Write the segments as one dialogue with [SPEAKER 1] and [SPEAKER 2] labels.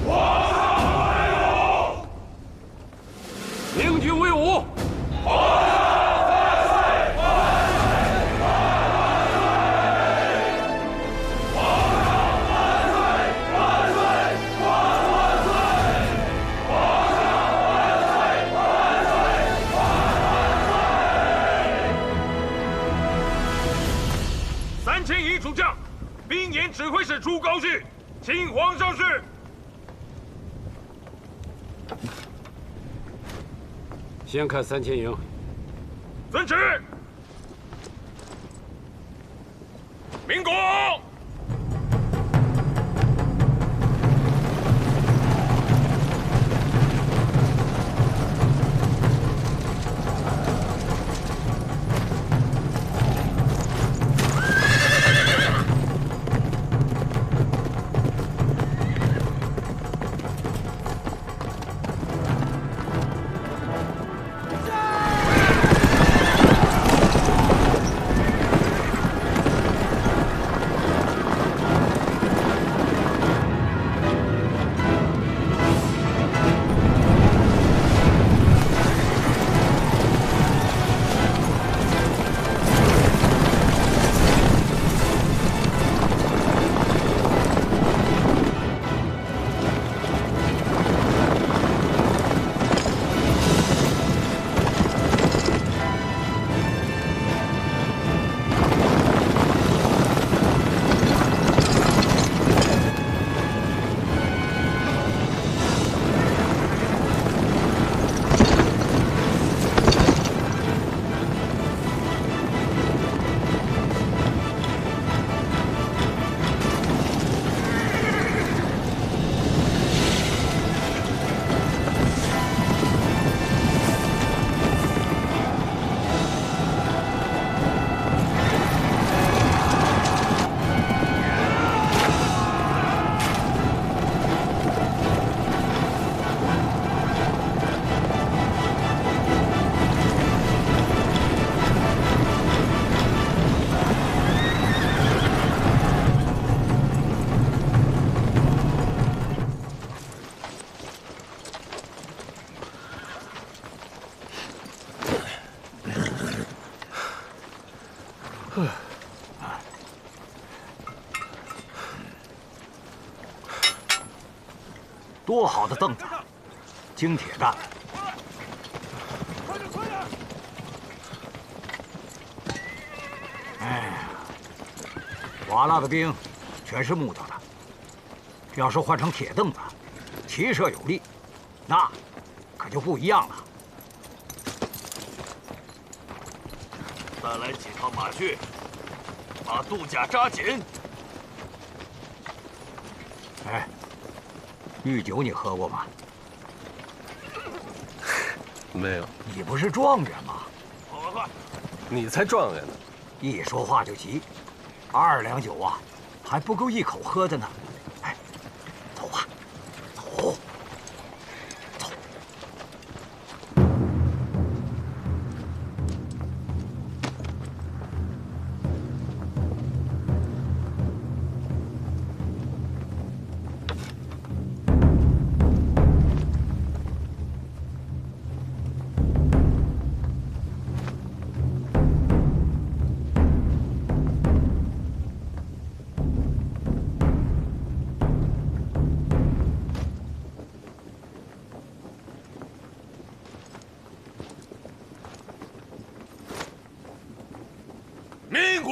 [SPEAKER 1] 皇上还有，
[SPEAKER 2] 明军威武！
[SPEAKER 1] 皇上万岁！万岁！皇上万岁！万岁！万岁！皇上万岁！万岁！3001
[SPEAKER 3] 主将，兵营指挥使朱高煦，请皇上示。
[SPEAKER 2] 先看3000营。
[SPEAKER 3] 遵旨。明公。
[SPEAKER 4] 多好的凳子，精铁干的。
[SPEAKER 3] 快点，快点！
[SPEAKER 4] 哎，瓦剌的兵全是木头的，这要是换成铁凳子，骑射有力，那可就不一样了。
[SPEAKER 1] 再来几套马具，把肚甲扎紧。
[SPEAKER 4] 哎。 御酒你喝过吗？
[SPEAKER 5] 没有。
[SPEAKER 4] 你不是状元吗？
[SPEAKER 1] 快！
[SPEAKER 5] 你才状元呢！
[SPEAKER 4] 一说话就急，2两酒啊，还不够一口喝的呢。哎，走吧，走。
[SPEAKER 3] 命鼓！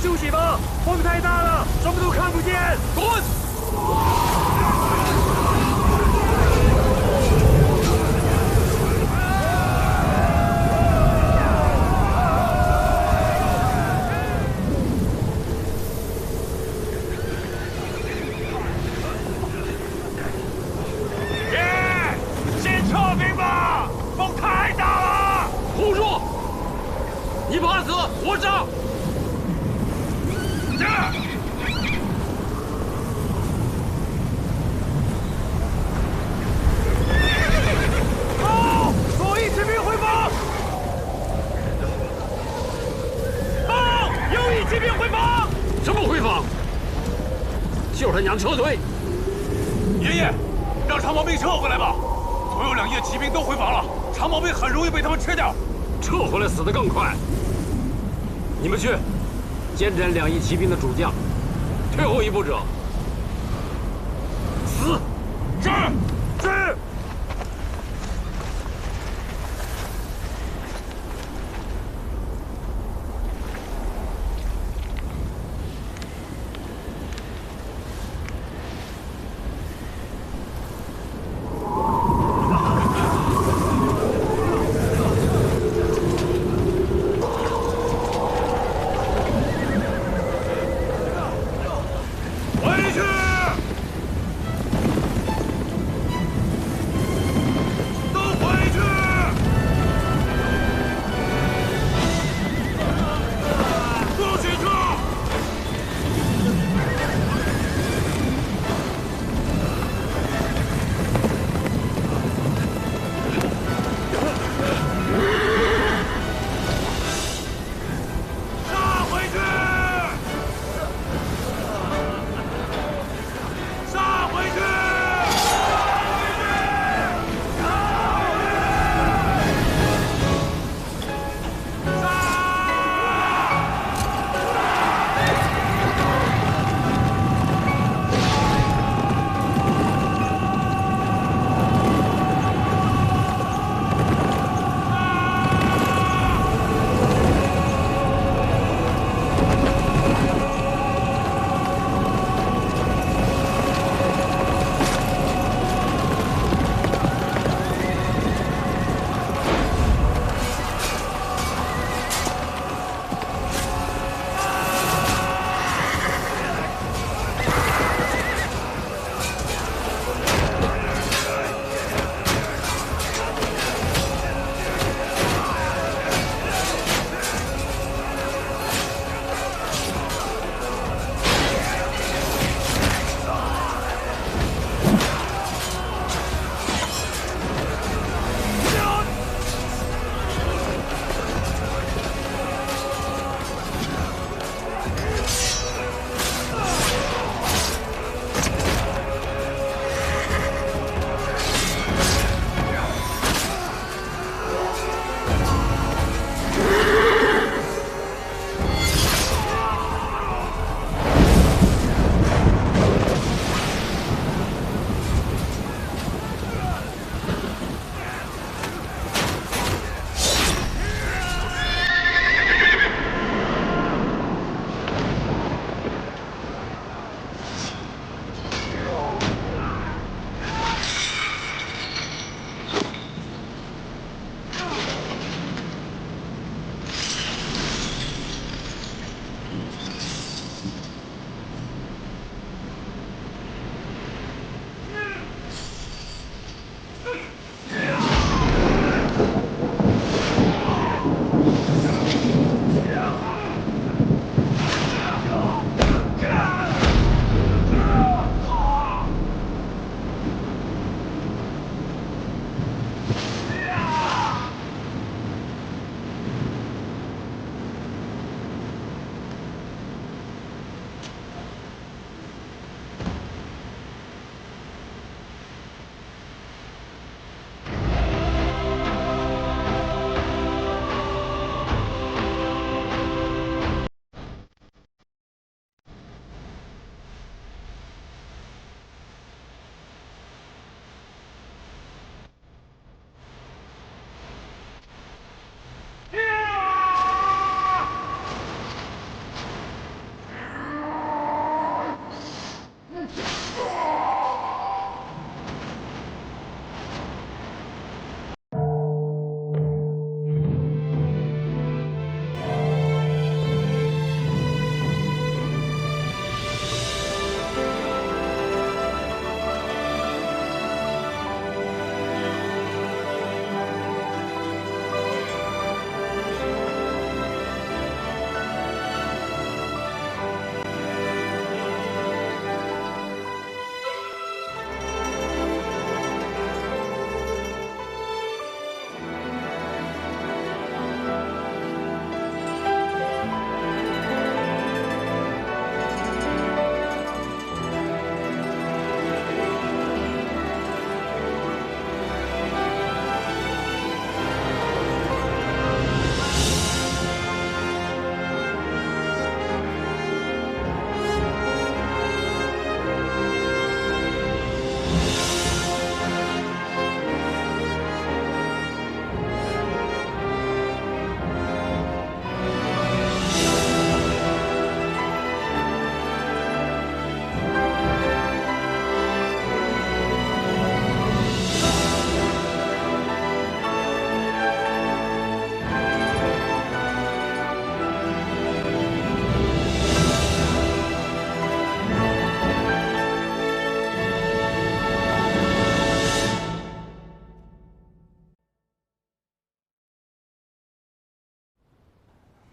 [SPEAKER 3] 休息吧，风太大了，什么都看不见。滚！
[SPEAKER 1] 先撤兵吧，风太大了。
[SPEAKER 2] 胡说！你怕死，我上！
[SPEAKER 3] 报！左翼骑兵回防！报！右翼骑兵回防！
[SPEAKER 2] 什么回防？就是他娘撤退！
[SPEAKER 1] 爷爷，让长毛兵撤回来吧。左右两翼骑兵都回防了，长毛兵很容易被他们吃掉。
[SPEAKER 2] 撤回来死得更快。你们去监斩两翼骑兵的主将，退后一步者死。
[SPEAKER 3] 是。是。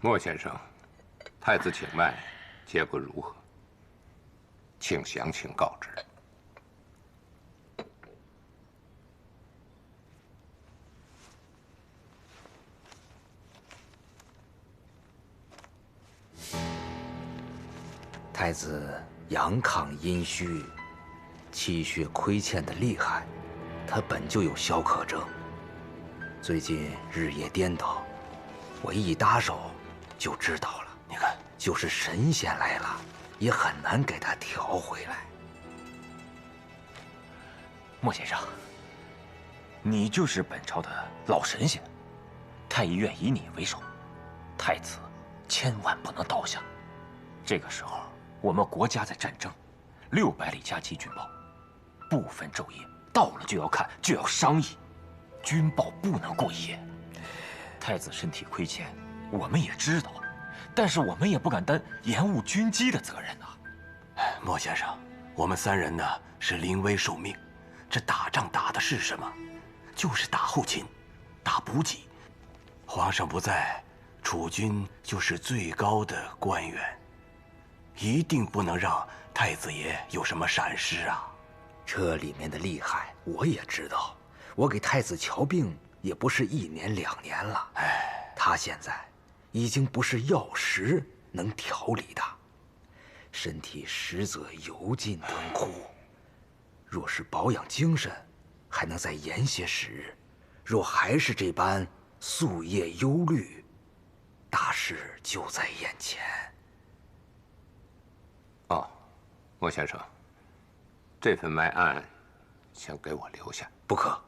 [SPEAKER 6] 莫先生，太子请脉，结果如何？请详情告知。
[SPEAKER 7] 太子阳亢阴虚，气血亏欠的厉害，他本就有消渴症，最近日夜颠倒，我一搭手就知道了。你看，就是神仙来了，也很难给他调回来。
[SPEAKER 8] 莫先生，你就是本朝的老神仙，太医院以你为首，太子千万不能倒下。这个时候，我们国家在战争，600里加急军报，不分昼夜，到了就要看，就要商议，军报不能过夜。太子身体亏欠，我们也知道，但是我们也不敢担延误军机的责任呐。
[SPEAKER 9] 莫先生，我们3人呢是临危受命，这打仗打的是什么？就是打后勤，打补给。皇上不在，储君就是最高的官员，一定不能让太子爷有什么闪失啊！
[SPEAKER 7] 这里面的厉害我也知道，我给太子瞧病也不是1年2年了。他现在已经不是药食能调理的，身体实则油尽灯枯。若是保养精神，还能再延些时日；若还是这般夙夜忧虑，大事就在眼前。
[SPEAKER 6] 哦，莫先生，这份脉案，请给我留下。
[SPEAKER 7] 不可，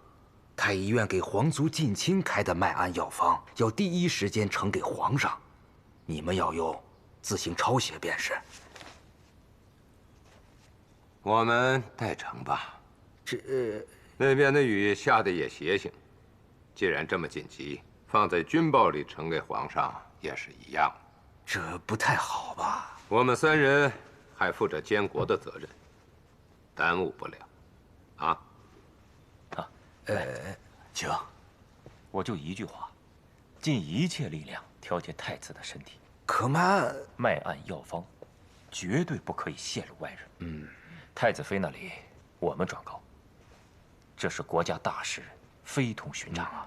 [SPEAKER 7] 太医院给皇族近亲开的脉案药方，要第一时间呈给皇上。你们要用，自行抄写便是。
[SPEAKER 6] 我们代呈吧。
[SPEAKER 7] 这
[SPEAKER 6] 那边的雨下的也邪性，既然这么紧急，放在军报里呈给皇上也是一样。
[SPEAKER 7] 这不太好吧？
[SPEAKER 6] 我们3人还负着监国的责任，耽误不了。啊？
[SPEAKER 9] 请。
[SPEAKER 8] 我就一句话，尽一切力量调节太子的身体。
[SPEAKER 7] 可脉
[SPEAKER 8] 案药方，绝对不可以泄露外人。太子妃那里我们转告，这是国家大事，非同寻常啊！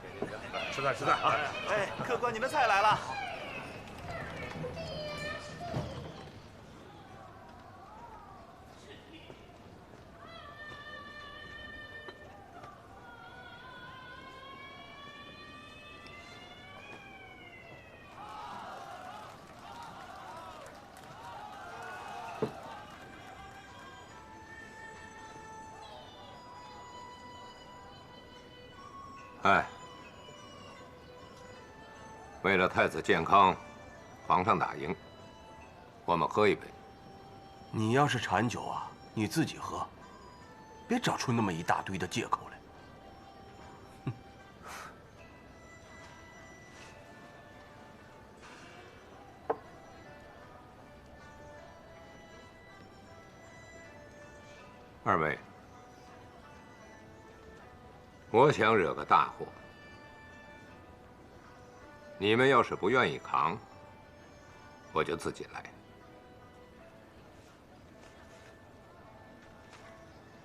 [SPEAKER 3] 吃菜吃菜啊！
[SPEAKER 10] 哎，客官，你的菜来了。
[SPEAKER 6] 哎，为了太子健康，皇上打赢，我们喝一杯。
[SPEAKER 9] 你要是馋酒啊，你自己喝，别找出那么一大堆的借口来。
[SPEAKER 6] 2位，我想惹个大祸，你们要是不愿意扛，我就自己来。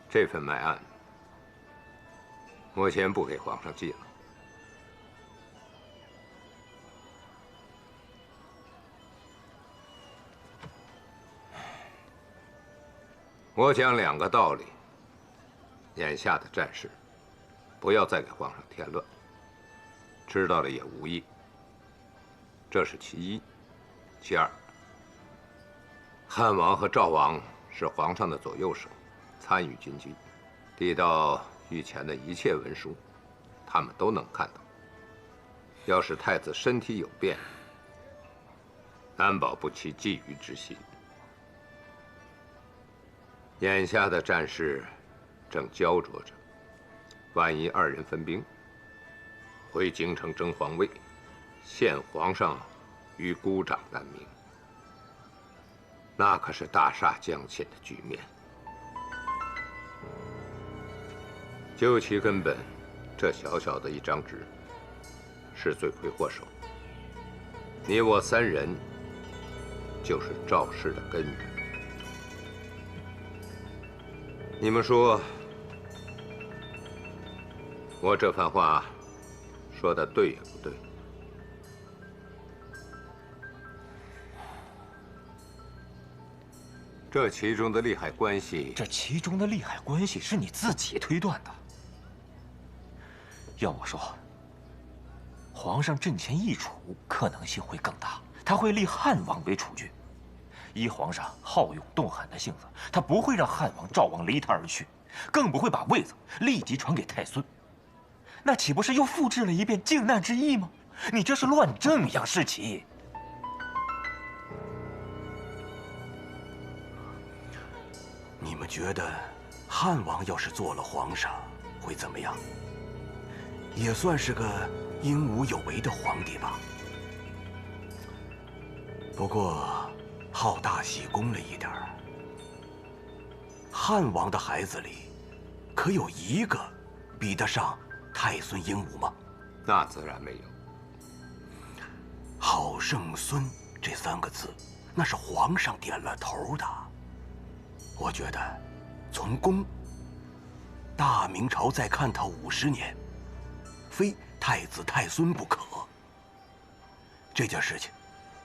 [SPEAKER 6] 这份脉案，我先不给皇上记了。我讲2个道理：眼下的战事，不要再给皇上添乱，知道了也无益。这是其一。其二，汉王和赵王是皇上的左右手，参与军机，递到御前的一切文书，他们都能看到。要是太子身体有变，难保不起觊觎之心。眼下的战事正焦灼着，万一2人分兵回京城争皇位，陷皇上于孤掌难鸣，那可是大厦将倾的局面。究其根本，这小小的一张纸是罪魁祸首。你我三人就是赵氏的根源。你们说，我这番话说的对也不对？这其中的利害关系，
[SPEAKER 8] 这其中的利害关系是你自己推断的。要我说，皇上阵前易主可能性会更大，他会立汉王为储君。依皇上好勇斗狠的性子，他不会让汉王、赵王离他而去，更不会把位子立即传给太孙。那岂不是又复制了一遍靖难之役吗？你这是乱政呀，世奇！
[SPEAKER 9] 你们觉得，汉王要是做了皇上，会怎么样？也算是个英武有为的皇帝吧。不过，好大喜功了一点儿。汉王的孩子里，可有一个比得上太孙英武吗？
[SPEAKER 6] 那自然没有。
[SPEAKER 9] 好圣孙这3个字，那是皇上点了头的。我觉得，从公，大明朝再看他50年，非太子太孙不可。这件事情，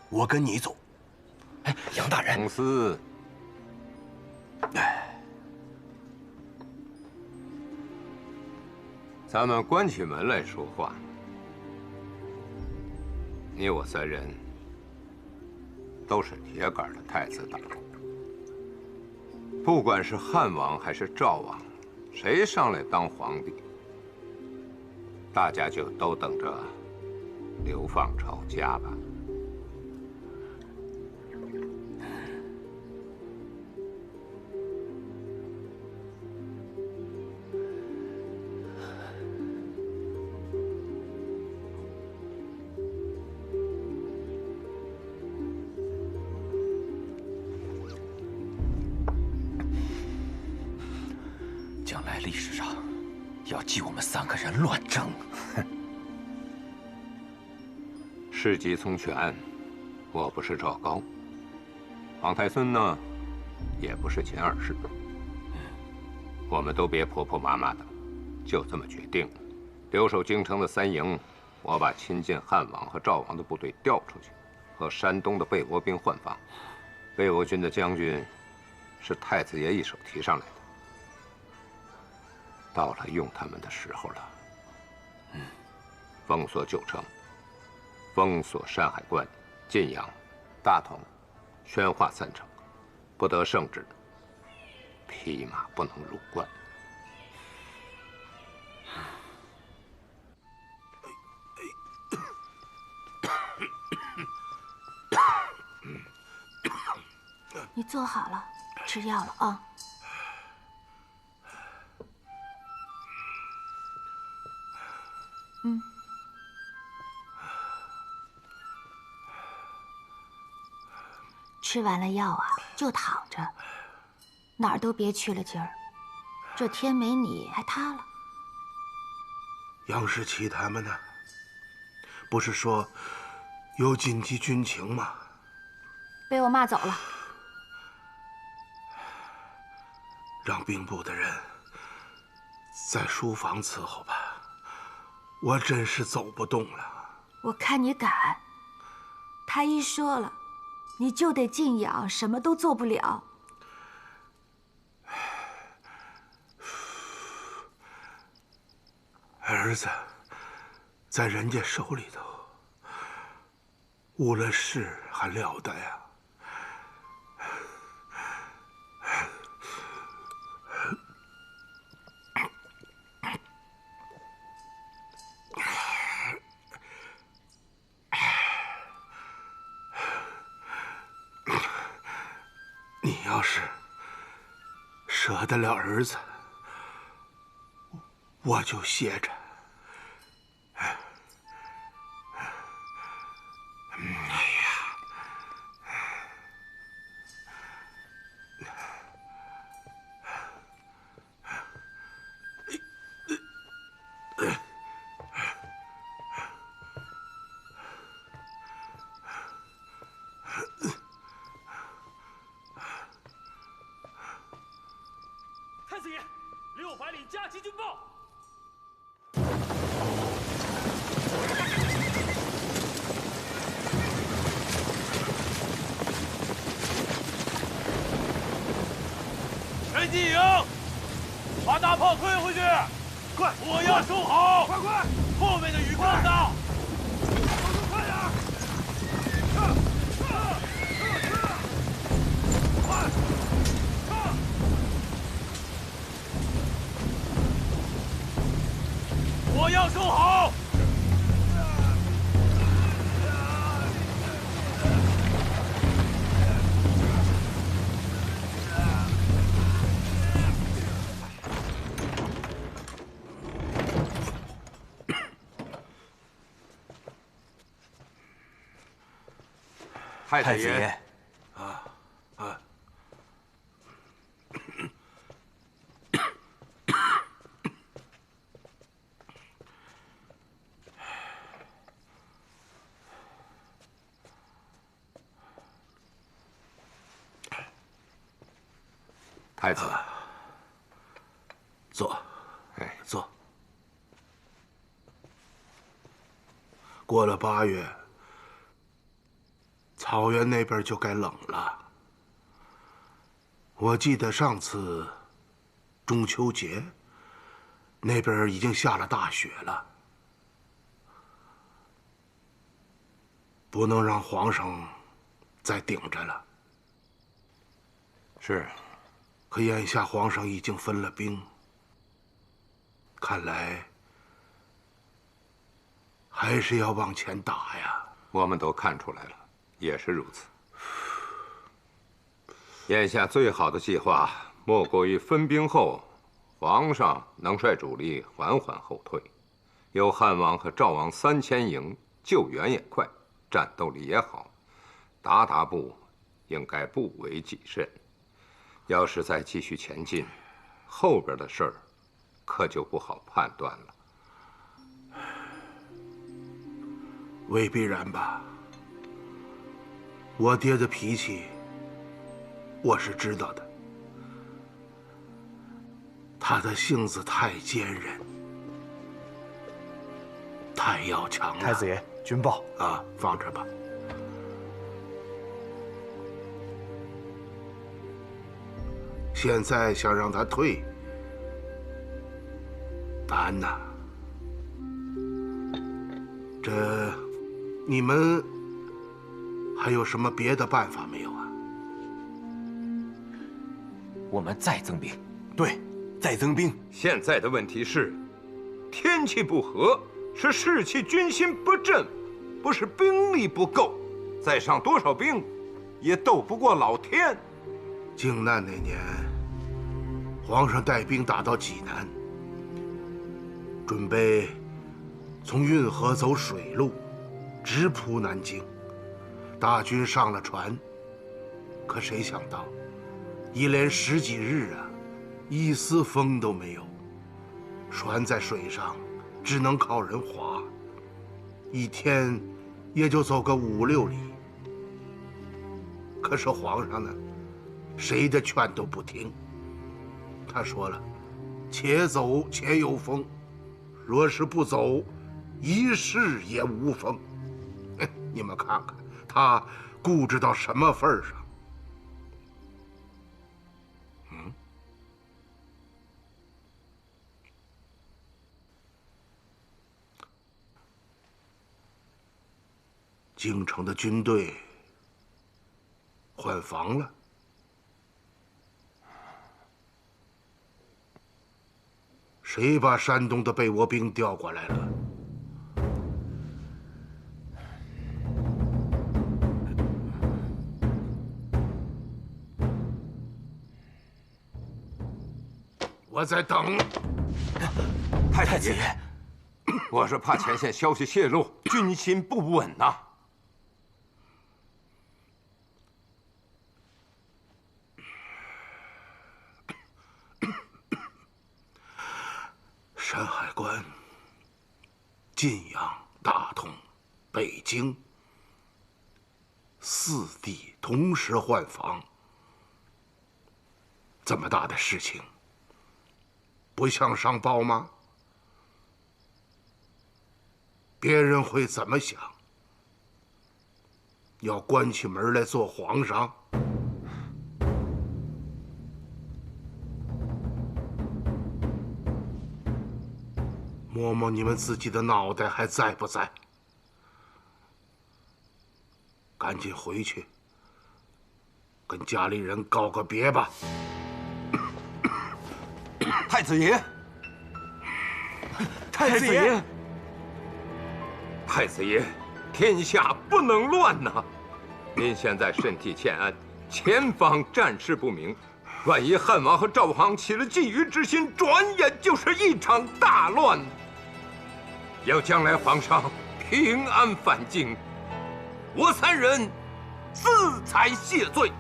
[SPEAKER 9] 我跟你走。
[SPEAKER 8] 哎，杨大人，
[SPEAKER 6] 公司，咱们关起门来说话。你我三人都是铁杆的太子党。不管是汉王还是赵王，谁上来当皇帝，大家就都等着流放抄家吧。
[SPEAKER 8] 将来历史上要记我们3个人乱政。
[SPEAKER 6] 世极从权，我不是赵高，皇太孙呢，也不是钱二世。我们都别婆婆妈妈的，就这么决定了。留守京城的3营，我把亲近汉王和赵王的部队调出去，和山东的被倭兵换防。被倭军的将军是太子爷一手提上来的。到了用他们的时候了。封锁9城，封锁山海关、晋阳、大同、宣化3城，不得圣旨。匹马不能入关。
[SPEAKER 11] 你坐好了，吃药了啊。吃完了药啊，就躺着，哪儿都别去了。今儿这天没你还塌了。
[SPEAKER 12] 杨士奇他们呢？不是说有紧急军情吗？
[SPEAKER 11] 被我骂走了。
[SPEAKER 12] 让兵部的人在书房伺候吧，我真是走不动了。
[SPEAKER 11] 我看你敢。太医说了，你就得静养，什么都做不了。
[SPEAKER 12] 儿子在人家手里头，误了事还了得呀！你要是舍得了儿子，我就歇着。
[SPEAKER 3] 600里加急军报。
[SPEAKER 1] 陈继营，把大炮推回去，快！我要收好，快！后面的雨更大，快点！快！我要收好。
[SPEAKER 6] 太子爷，太子，
[SPEAKER 12] 坐，
[SPEAKER 6] 哎，
[SPEAKER 12] 坐。过了8月，草原那边就该冷了。我记得上次中秋节，那边已经下了大雪了。不能让皇上再顶着了。
[SPEAKER 6] 是。
[SPEAKER 12] 可眼下皇上已经分了兵，看来还是要往前打呀。
[SPEAKER 6] 我们都看出来了，也是如此。眼下最好的计划，莫过于分兵后，皇上能率主力缓缓后退，有汉王和赵王3000营，救援也快，战斗力也好，鞑部应该不为己甚。要是再继续前进，后边的事儿可就不好判断了。
[SPEAKER 12] 未必然吧？我爹的脾气，我是知道的。他的性子太坚韧，太要强了。
[SPEAKER 10] 太子爷，军报
[SPEAKER 12] 啊，放着吧。现在想让他退，难呐。这，你们还有什么别的办法没有啊？
[SPEAKER 8] 我们再增兵。
[SPEAKER 9] 对，再增兵。
[SPEAKER 6] 现在的问题是，天气不和，是士气军心不振，不是兵力不够。再上多少兵，也斗不过老天。
[SPEAKER 12] 靖难那年，皇上带兵打到济南，准备从运河走水路，直扑南京。大军上了船，可谁想到，一连10几日啊，一丝风都没有，船在水上只能靠人划，一天也就走个5、6里。可是皇上呢，谁的劝都不听。他说了，且走且有风，若是不走，一世也无风。你们看看他固执到什么份上。京城的军队换防了。谁把山东的被倭兵调过来了？我在等。
[SPEAKER 6] 太子爷，我是怕前线消息泄露，军心不稳呐。
[SPEAKER 12] 山海关、晋阳、大同、北京4地同时换防，这么大的事情，不向上报吗？别人会怎么想？要关起门来做皇上？摸摸你们自己的脑袋还在不在？赶紧回去，跟家里人告个别吧。
[SPEAKER 9] 太子爷，太子爷，
[SPEAKER 6] 太子爷，天下不能乱呐！您现在身体欠安，前方战事不明，万一汉王和赵王起了觊觎之心，转眼就是一场大乱。要将来皇上平安返京，我三人自裁谢罪。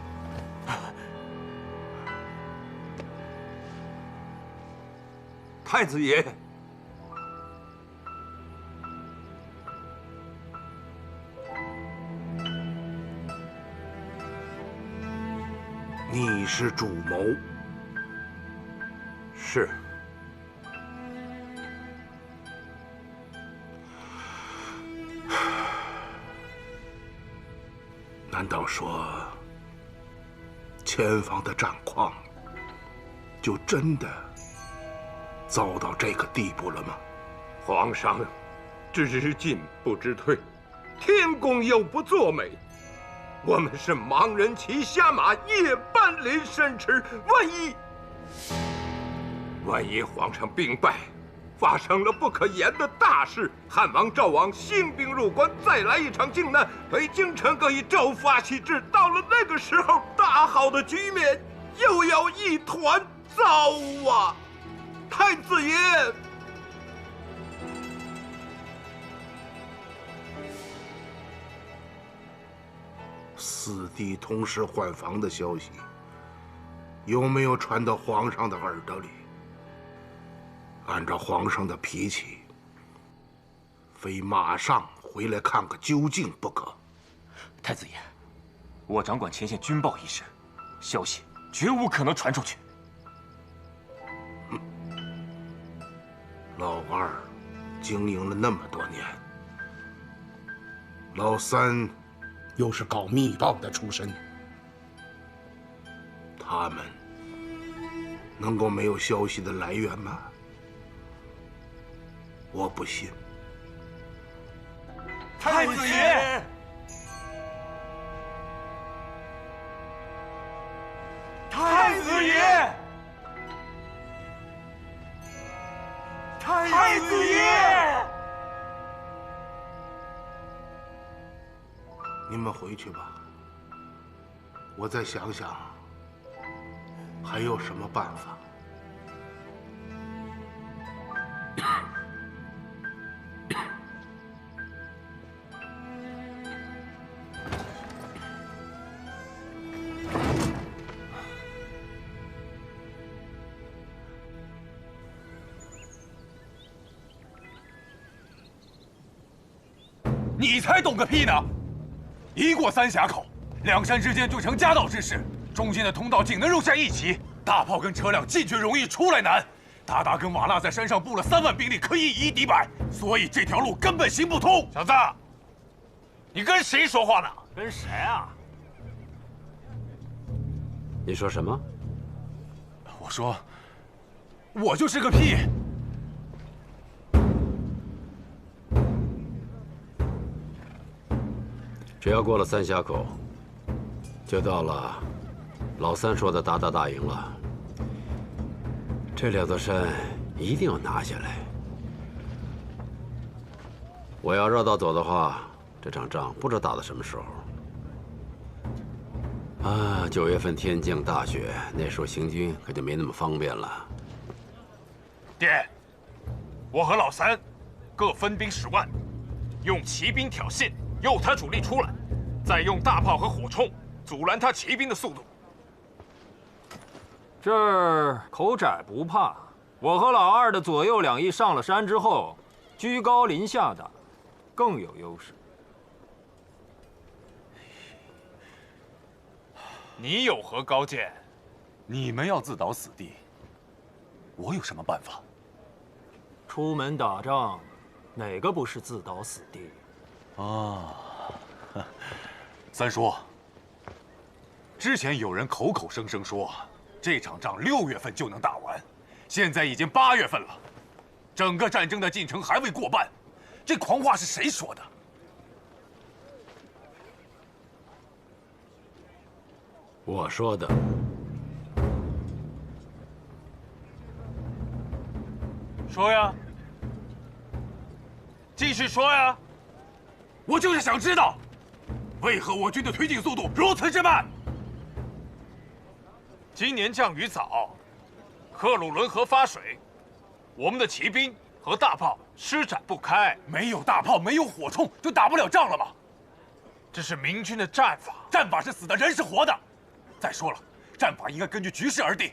[SPEAKER 6] 太子爷，
[SPEAKER 12] 你是主谋。
[SPEAKER 6] 是。
[SPEAKER 12] 难道说，前方的战况就真的糟到这个地步了吗？
[SPEAKER 6] 皇上，只进不知退，天公又不作美，我们是盲人骑瞎马，夜半临深池，万一皇上兵败，发生了不可言的大事，汉王、赵王兴兵入关，再来一场靖难，北京城可以朝发夕至。到了那个时候，大好的局面又要一团糟啊！太子爷，
[SPEAKER 12] 四弟同时换房的消息，有没有传到皇上的耳朵里？按照皇上的脾气，非马上回来看个究竟不可。
[SPEAKER 8] 太子爷，我掌管前线军报一事，消息绝无可能传出去。
[SPEAKER 12] 老二经营了那么多年，老三又是搞密报的出身，他们能够没有消息的来源吗？我不信。
[SPEAKER 1] 太子爷，太子爷，太子爷，
[SPEAKER 12] 你们回去吧，我再想想还有什么办法。
[SPEAKER 1] 你才懂个屁呢！一过三峡口，两山之间就成夹道之势，中间的通道仅能容下一骑，大炮跟车辆进去容易，出来难。鞑靼跟瓦剌在山上布了3万兵力，可以以一敌百，所以这条路根本行不通。小子，你跟谁说话呢？跟谁啊？
[SPEAKER 2] 你说什么？
[SPEAKER 1] 我说，我就是个屁。
[SPEAKER 2] 只要过了三峡口，就到了老三说的鞑靼大营了。这2座山一定要拿下来。我要绕道走的话，这场仗不知道打到什么时候。啊，9月份天降大雪，那时候行军可就没那么方便了。
[SPEAKER 1] 爹，我和老三各分兵10万，用骑兵挑衅，诱他主力出来，再用大炮和火铳阻拦他骑兵的速度。
[SPEAKER 8] 这儿口窄不怕，我和老二的左右两翼上了山之后，居高临下的更有优势。
[SPEAKER 1] 你有何高见？你们要自捣死地。我有什么办法？
[SPEAKER 5] 出门打仗，哪个不是自导死地？
[SPEAKER 1] 啊，三叔，之前有人口口声声说这场仗6月份就能打完，现在已经8月份了，整个战争的进程还未过半，这狂话是谁说的？
[SPEAKER 2] 我说的。
[SPEAKER 1] 说呀，继续说呀！我就是想知道，为何我军的推进速度如此之慢？
[SPEAKER 3] 今年降雨早，克鲁伦河发水，我们的骑兵和大炮施展不开。
[SPEAKER 1] 没有大炮，没有火铳，就打不了仗了吗？
[SPEAKER 3] 这是明军的战法，
[SPEAKER 1] 战法是死的，人是活的。再说了，战法应该根据局势而定。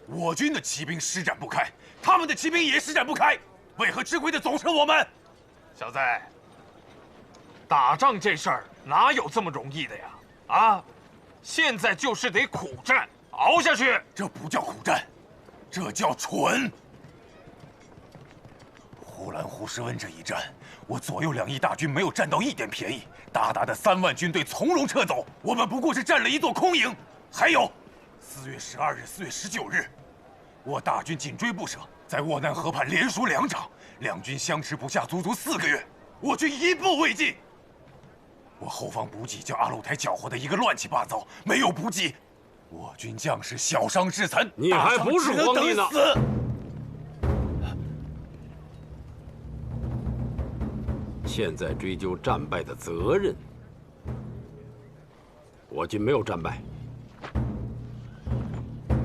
[SPEAKER 1] 我军的骑兵施展不开，他们的骑兵也施展不开，为何吃亏的总是我们？
[SPEAKER 3] 小子，打仗这事儿哪有这么容易的呀？啊，现在就是得苦战，熬下去。
[SPEAKER 1] 这不叫苦战，这叫蠢。呼兰呼什温这一战，我左右2翼大军没有占到一点便宜，大大的3万军队从容撤走，我们不过是占了一座空营。还有，4月12日、4月19日，我大军紧追不舍，在沃南河畔连输2场，两军相持不下足足4个月，我军一步未进。我后方补给叫阿鲁台搅和的一个乱七八糟，没有补给，我军将士小伤致残，
[SPEAKER 2] 你还不是皇帝呢！现在追究战败的责任，我军没有战败，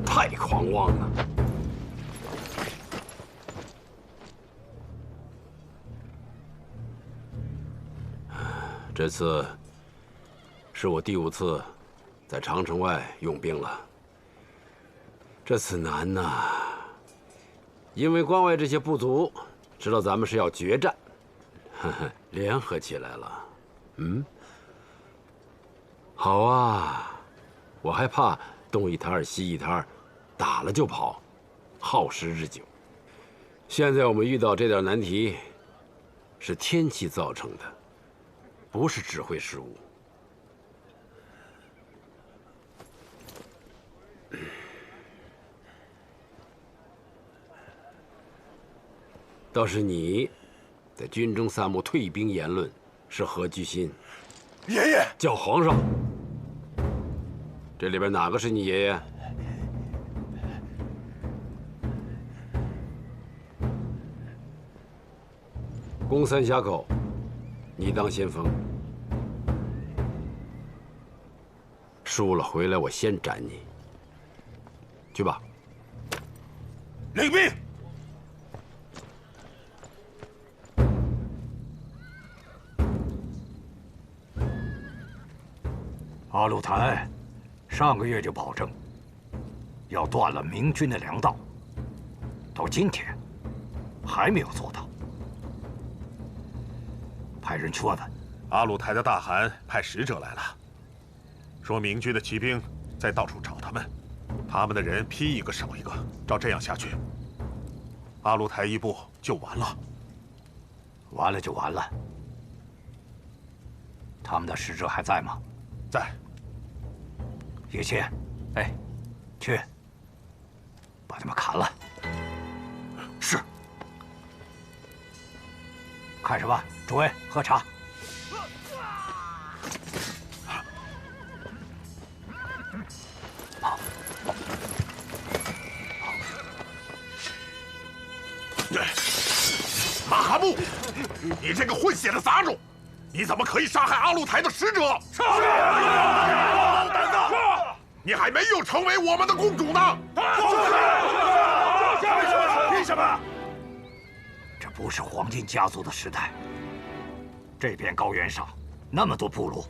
[SPEAKER 2] 太狂妄了。这次是我第5次在长城外用兵了。这次难呐，因为关外这些部族知道咱们是要决战，联合起来了。好啊，我还怕东一摊西一摊，打了就跑，耗时日久。现在我们遇到这点难题，是天气造成的，不是指挥失误。倒是你，在军中散布退兵言论，是何居心？
[SPEAKER 1] 爷爷，
[SPEAKER 2] 叫皇上。这里边哪个是你爷爷？攻三峡口，你当先锋。输了回来，我先斩你。去吧。
[SPEAKER 1] 领兵。
[SPEAKER 4] 阿鲁台上个月就保证要断了明军的粮道，到今天还没有做到。派人去问问。
[SPEAKER 3] 阿鲁台的大汗派使者来了，说明军的骑兵在到处找他们，他们的人批一个少一个，照这样下去，阿鲁台一部就完了。
[SPEAKER 4] 完了就完了。他们的使者还在吗？
[SPEAKER 3] 在。
[SPEAKER 4] 叶谦，哎，去把他们砍了。
[SPEAKER 3] 是。
[SPEAKER 4] 看什么？诸位喝茶。
[SPEAKER 3] 马哈木，你这个混血的杂种，你怎么可以杀害阿鲁台的使者？是。胆子！你还没有成为我们的公主呢！
[SPEAKER 4] 凭什么？这不是黄金家族的时代。这片高原上那么多部落，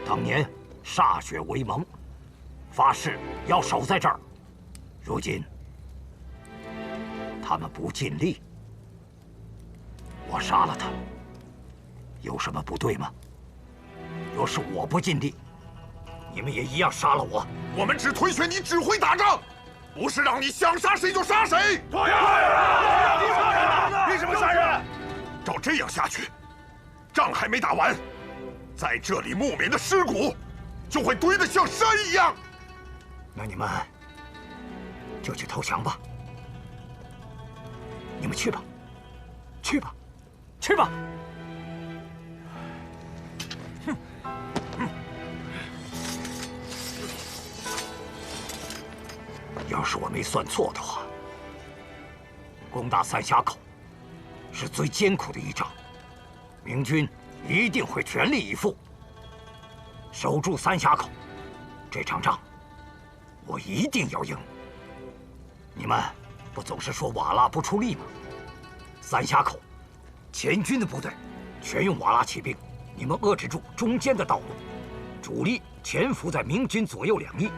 [SPEAKER 4] 当年歃血为盟，发誓要守在这儿。如今他们不尽力，我杀了他，有什么不对吗？若是我不尽力，你们也一样杀了我。
[SPEAKER 3] 我们只推选你指挥打仗，不是让你想杀谁就杀谁。
[SPEAKER 1] 对呀，你杀人！凭什么杀人？
[SPEAKER 3] 照这样下去，仗还没打完，在这里木棉的尸骨就会堆得像山一样。
[SPEAKER 4] 那你们就去投降吧。你们去吧，去吧，去吧。要是我没算错的话，攻打三峡口是最艰苦的一仗，明军一定会全力以赴守住三峡口。这场仗我一定要赢。你们不总是说瓦剌不出力吗？三峡口前军的部队全用瓦剌骑兵，你们遏制住中间的道路，主力潜伏在明军左右两翼。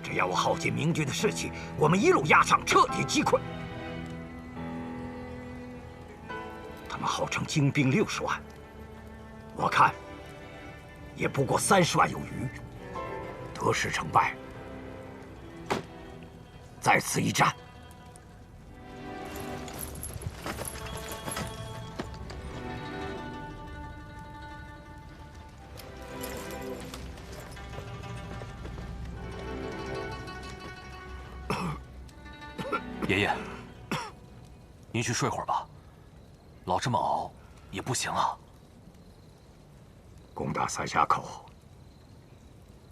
[SPEAKER 4] 只要我耗尽明军的士气，我们一路压上，彻底击溃。他们号称精兵60万，我看也不过30万有余。得失成败，在此一战。
[SPEAKER 8] 爷爷，您去睡会儿吧，老这么熬也不行啊。
[SPEAKER 4] 攻打三峡口，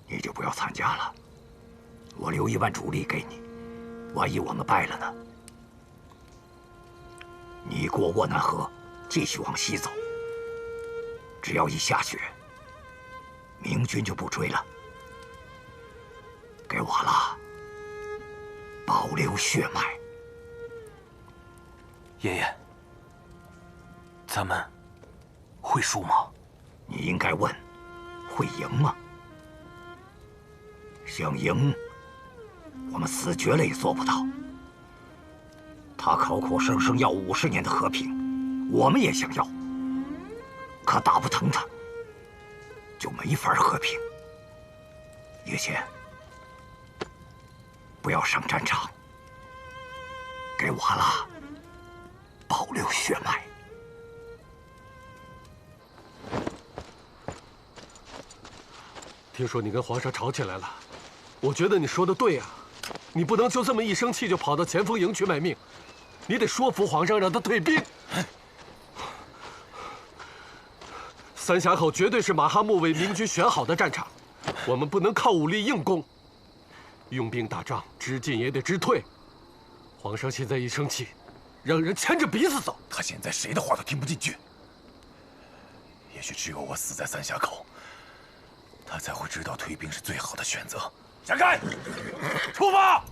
[SPEAKER 4] 你就不要参加了。我留1万主力给你，万一我们败了呢？你过沃南河，继续往西走。只要一下雪，明军就不追了。给瓦剌保留血脉。
[SPEAKER 8] 爷爷，咱们会输吗？
[SPEAKER 4] 你应该问，会赢吗？想赢，我们死绝了也做不到。他口口声声要50年的和平，我们也想要，可打不疼他，就没法和平。叶谦，不要上战场，给瓦剌保留血脉。
[SPEAKER 13] 听说你跟皇上吵起来了，我觉得你说的对呀，你不能就这么一生气就跑到前锋营去卖命，你得说服皇上让他退兵。三峡口绝对是马哈木为明军选好的战场，我们不能靠武力硬攻，用兵打仗知进也得知退。皇上现在一生气，让人牵着鼻子走。
[SPEAKER 1] 他现在谁的话都听不进去。也许只有我死在三峡口，他才会知道退兵是最好的选择。闪开！出发！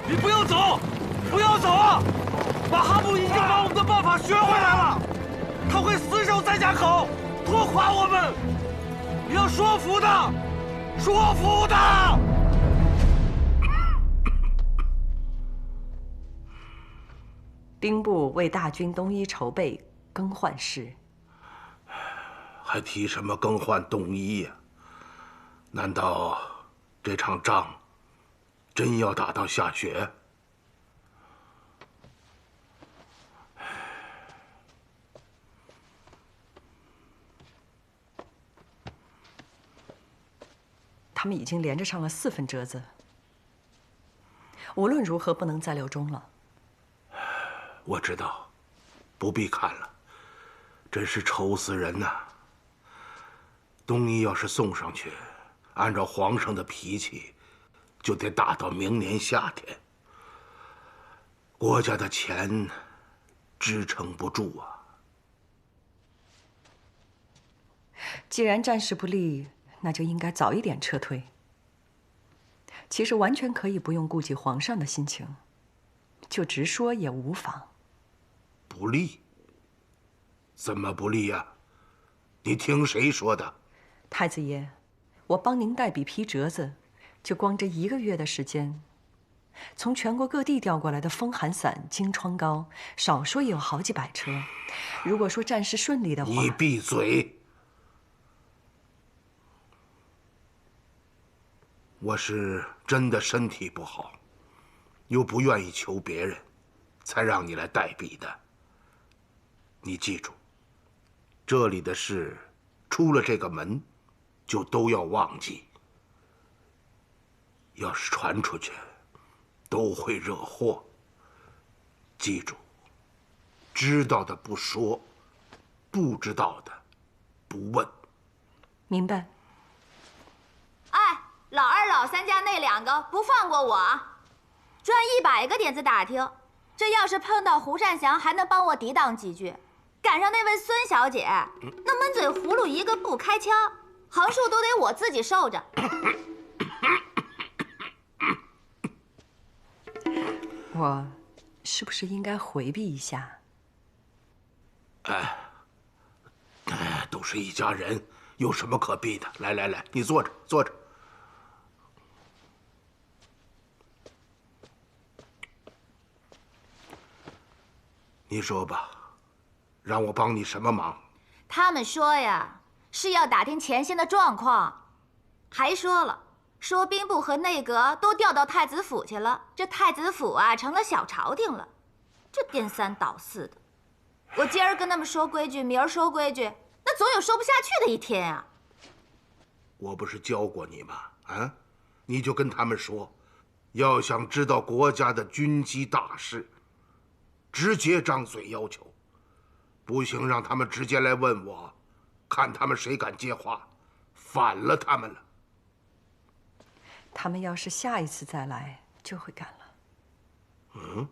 [SPEAKER 13] 你不要走，不要走啊！马哈木已经把我们的办法学回来了，他会死守三峡口，拖垮我们。你要说服他，说服他。
[SPEAKER 14] 兵部为大军东夷筹备更换师。
[SPEAKER 12] 还提什么更换东夷呀？难道这场仗真要打到下雪？
[SPEAKER 14] 他们已经连着上了4分折子，无论如何不能再留中了。
[SPEAKER 12] 我知道，不必看了，真是愁死人呐！东夷要是送上去，按照皇上的脾气，就得打到明年夏天。国家的钱支撑不住啊！
[SPEAKER 14] 既然战事不利，那就应该早一点撤退。其实完全可以不用顾及皇上的心情，就直说也无妨。
[SPEAKER 12] 不利？怎么不利呀？你听谁说的？
[SPEAKER 14] 太子爷，我帮您代笔批折子，就光这1个月的时间，从全国各地调过来的风寒散、金疮膏，少说也有好几百车。如果说战事顺利的话，
[SPEAKER 12] 你闭嘴！我是真的身体不好，又不愿意求别人，才让你来代笔的。你记住，这里的事，出了这个门，就都要忘记。要是传出去，都会惹祸。记住，知道的不说，不知道的不问。
[SPEAKER 14] 明白。
[SPEAKER 11] 哎，老二、老三家那2个不放过我，专100个点子打听。这要是碰到胡善祥，还能帮我抵挡几句。赶上那位孙小姐，那闷嘴葫芦一个不开腔，横竖都得我自己受着。
[SPEAKER 14] 我是不是应该回避一下？
[SPEAKER 12] 都是一家人，有什么可避的？来来来，你坐着，坐着。你说吧，让我帮你什么忙？
[SPEAKER 11] 他们说呀，是要打听前线的状况，还说兵部和内阁都调到太子府去了，这太子府啊成了小朝廷了，这颠三倒四的。我今儿跟他们说规矩，明儿说规矩，那总有说不下去的一天啊。
[SPEAKER 12] 我不是教过你吗？啊，你就跟他们说，要想知道国家的军机大事，直接张嘴要求，不行让他们直接来问我，看他们谁敢接话，反了他们了。
[SPEAKER 14] 他们要是下一次再来，就会敢了。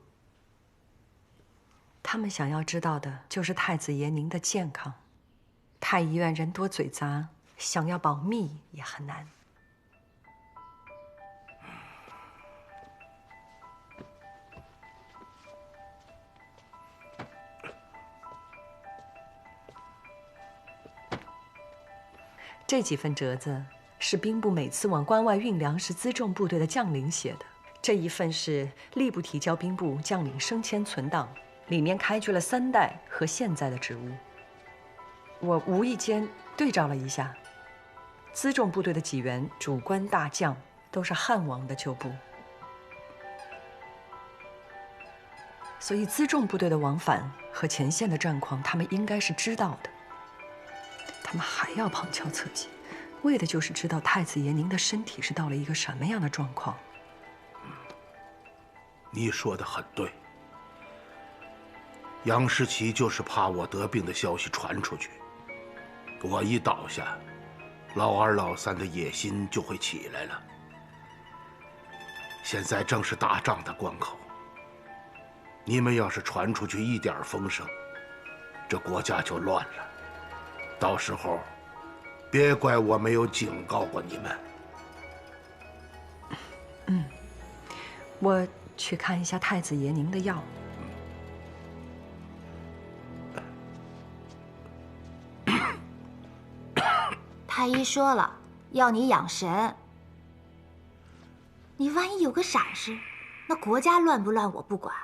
[SPEAKER 14] 他们想要知道的就是太子爷您的健康。太医院人多嘴杂，想要保密也很难。这几份折子是兵部每次往关外运粮食辎重部队的将领写的。这一份是吏部提交兵部将领升迁存档，里面开具了3代和现在的职务。我无意间对照了一下，辎重部队的几员主官大将都是汉王的旧部，所以辎重部队的往返和前线的战况，他们应该是知道的。他们还要旁敲侧击，为的就是知道太子爷您的身体是到了一个什么样的状况。
[SPEAKER 12] 你说的很对，杨士奇就是怕我得病的消息传出去，我一倒下，老二老三的野心就会起来了。现在正是打仗的关口，你们要是传出去一点风声，这国家就乱了。到时候，别怪我没有警告过你们。
[SPEAKER 14] 我去看一下太子爷您的药。
[SPEAKER 11] 太医说了，要你养神。你万一有个闪失，那国家乱不乱我不管。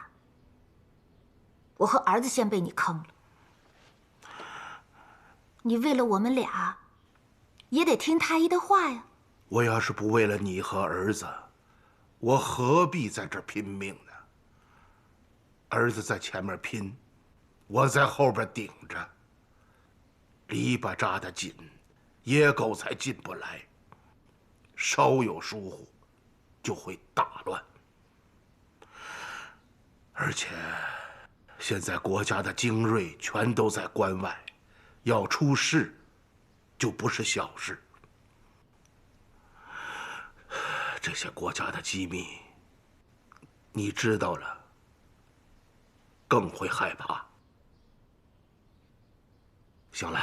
[SPEAKER 11] 我和儿子先被你坑了，你为了我们俩，也得听太医的话呀。
[SPEAKER 12] 我要是不为了你和儿子，我何必在这儿拼命呢？儿子在前面拼，我在后边顶着。篱笆扎得紧，野狗才进不来。稍有疏忽，就会大乱。而且，现在国家的精锐全都在关外，要出事，就不是小事。这些国家的机密，你知道了，更会害怕。行了，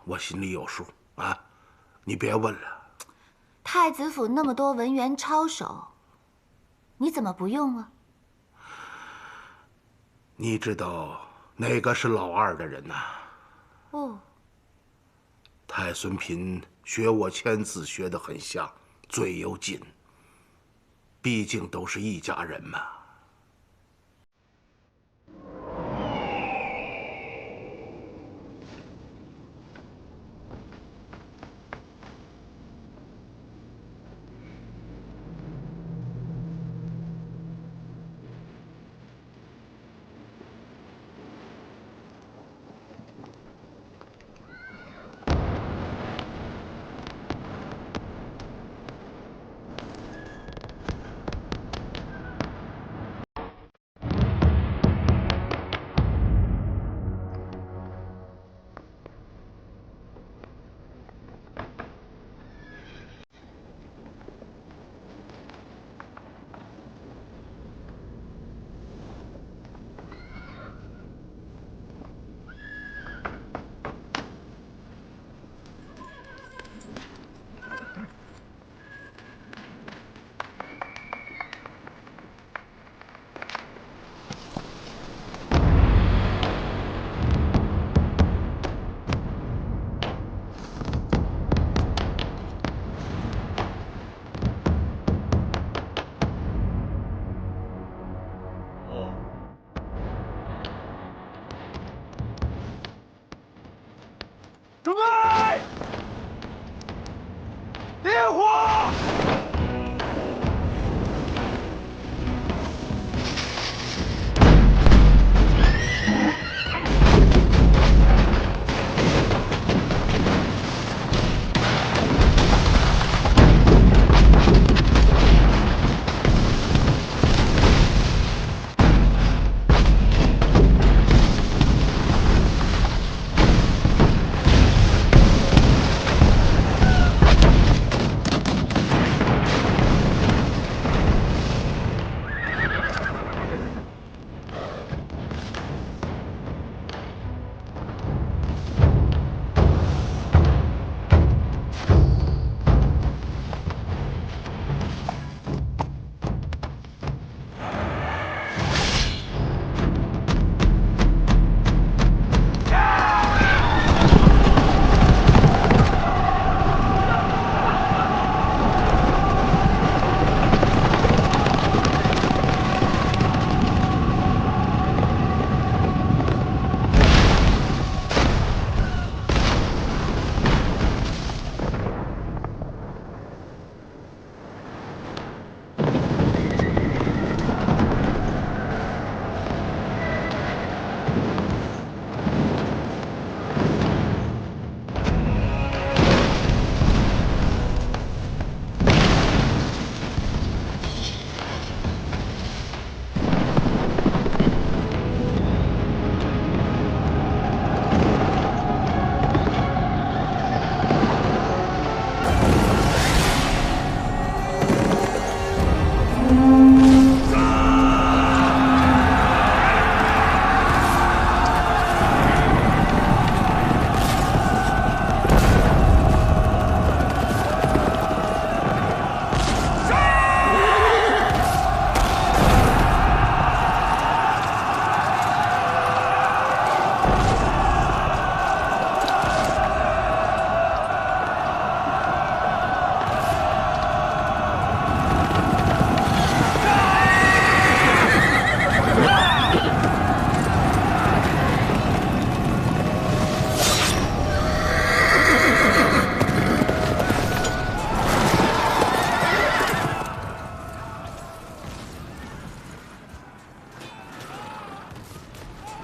[SPEAKER 12] 我心里有数啊，你别问了。
[SPEAKER 11] 太子府那么多文员抄手，你怎么不用啊？
[SPEAKER 12] 你知道哪个是老二的人呐？
[SPEAKER 11] 哦，
[SPEAKER 12] 太孙嫔学我签字学得很像，嘴又紧。毕竟都是一家人嘛。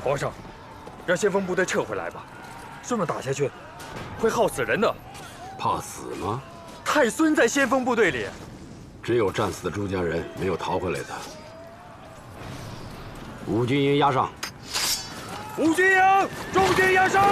[SPEAKER 15] 皇上，让先锋部队撤回来吧，这么打下去，会耗死人的。
[SPEAKER 2] 怕死吗？
[SPEAKER 15] 太孙在先锋部队里，
[SPEAKER 2] 只有战死的朱家人没有逃回来的。五军营压上！
[SPEAKER 15] 五军营重金压上！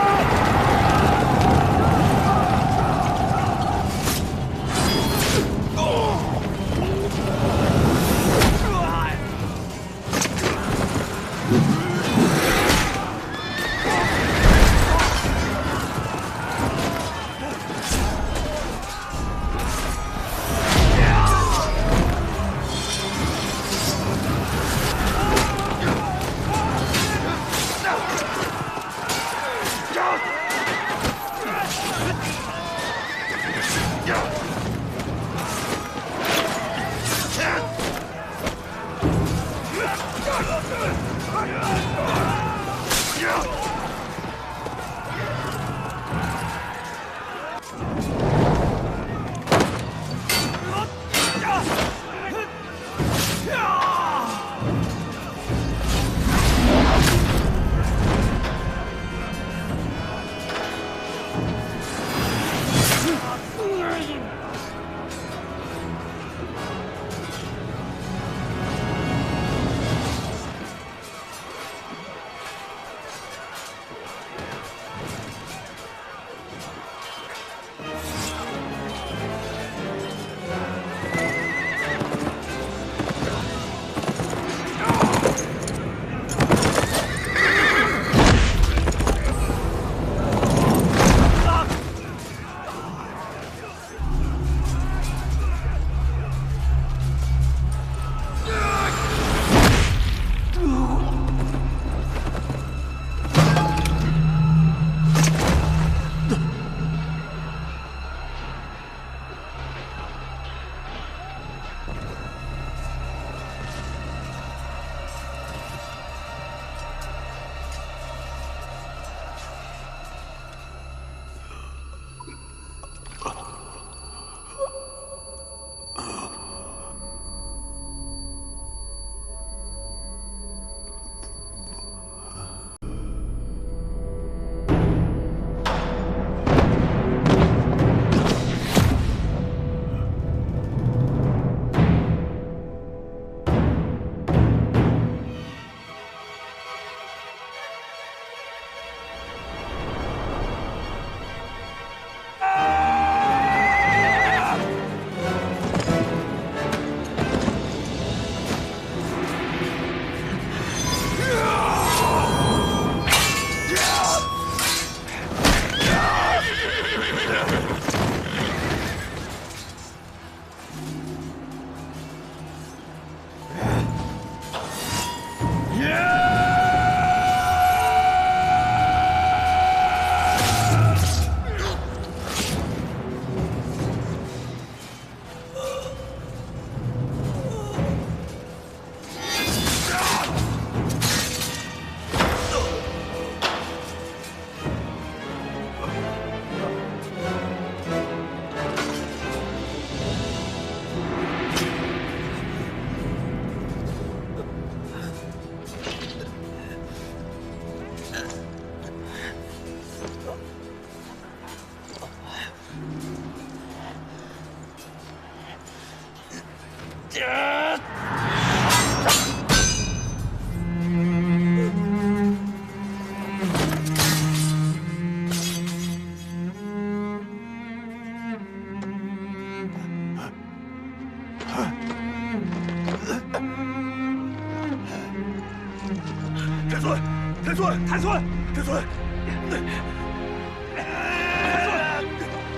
[SPEAKER 10] 太孙，太孙，太孙，太孙，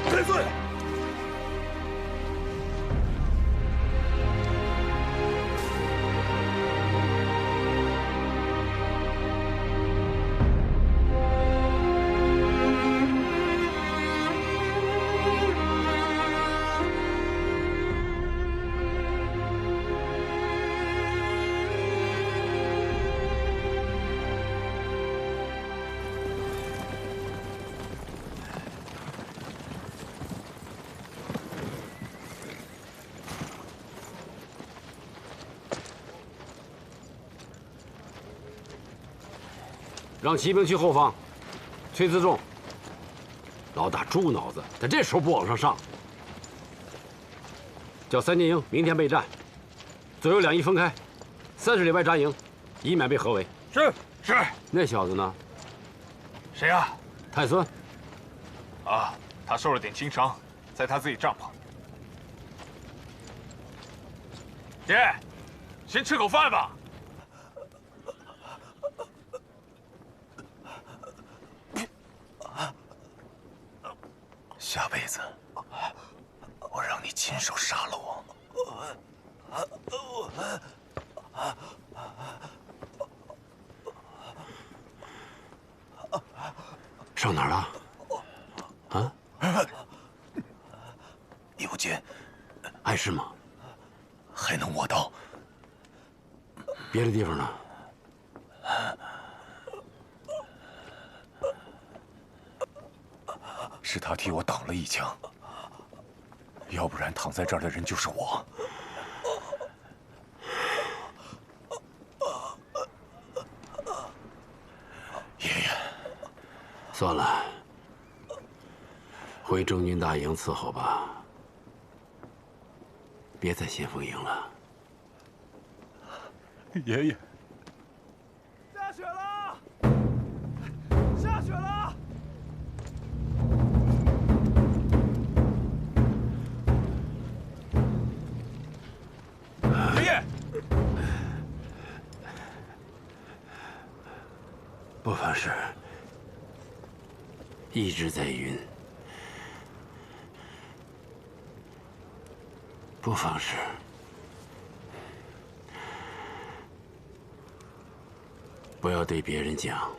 [SPEAKER 10] 太孙。
[SPEAKER 2] 让骑兵去后方。崔自重，老大猪脑子，在这时候不往上上。叫3进营明天备战，左右两翼分开，30里外扎营，以免被合围。
[SPEAKER 15] 是。
[SPEAKER 2] 那小子呢？
[SPEAKER 1] 谁呀？
[SPEAKER 2] 太孙。
[SPEAKER 1] 啊，他受了点轻伤，在他自己帐篷。爹，先吃口饭吧。
[SPEAKER 9] 下辈子，我让你亲手杀了我。
[SPEAKER 2] 上哪儿了？啊？
[SPEAKER 9] 有剑，
[SPEAKER 2] 碍事吗？
[SPEAKER 9] 还能握刀。
[SPEAKER 2] 别的地方呢？
[SPEAKER 9] 是他替我挡了一枪，要不然躺在这儿的人就是我。爷爷，
[SPEAKER 2] 算了，回中军大营伺候吧，别在先锋营了。
[SPEAKER 9] 爷爷，
[SPEAKER 10] 下雪了！下雪了！
[SPEAKER 1] 爷爷，
[SPEAKER 2] 不妨事，一直在晕。不妨事。不要对别人讲。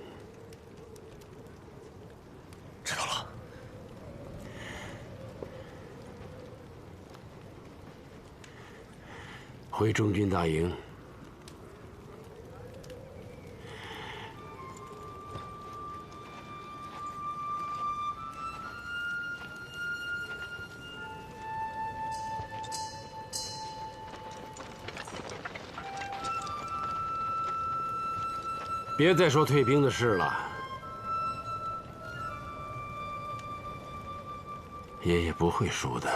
[SPEAKER 9] 知道了。
[SPEAKER 2] 回中军大营。别再说退兵的事了，爷爷不会输的。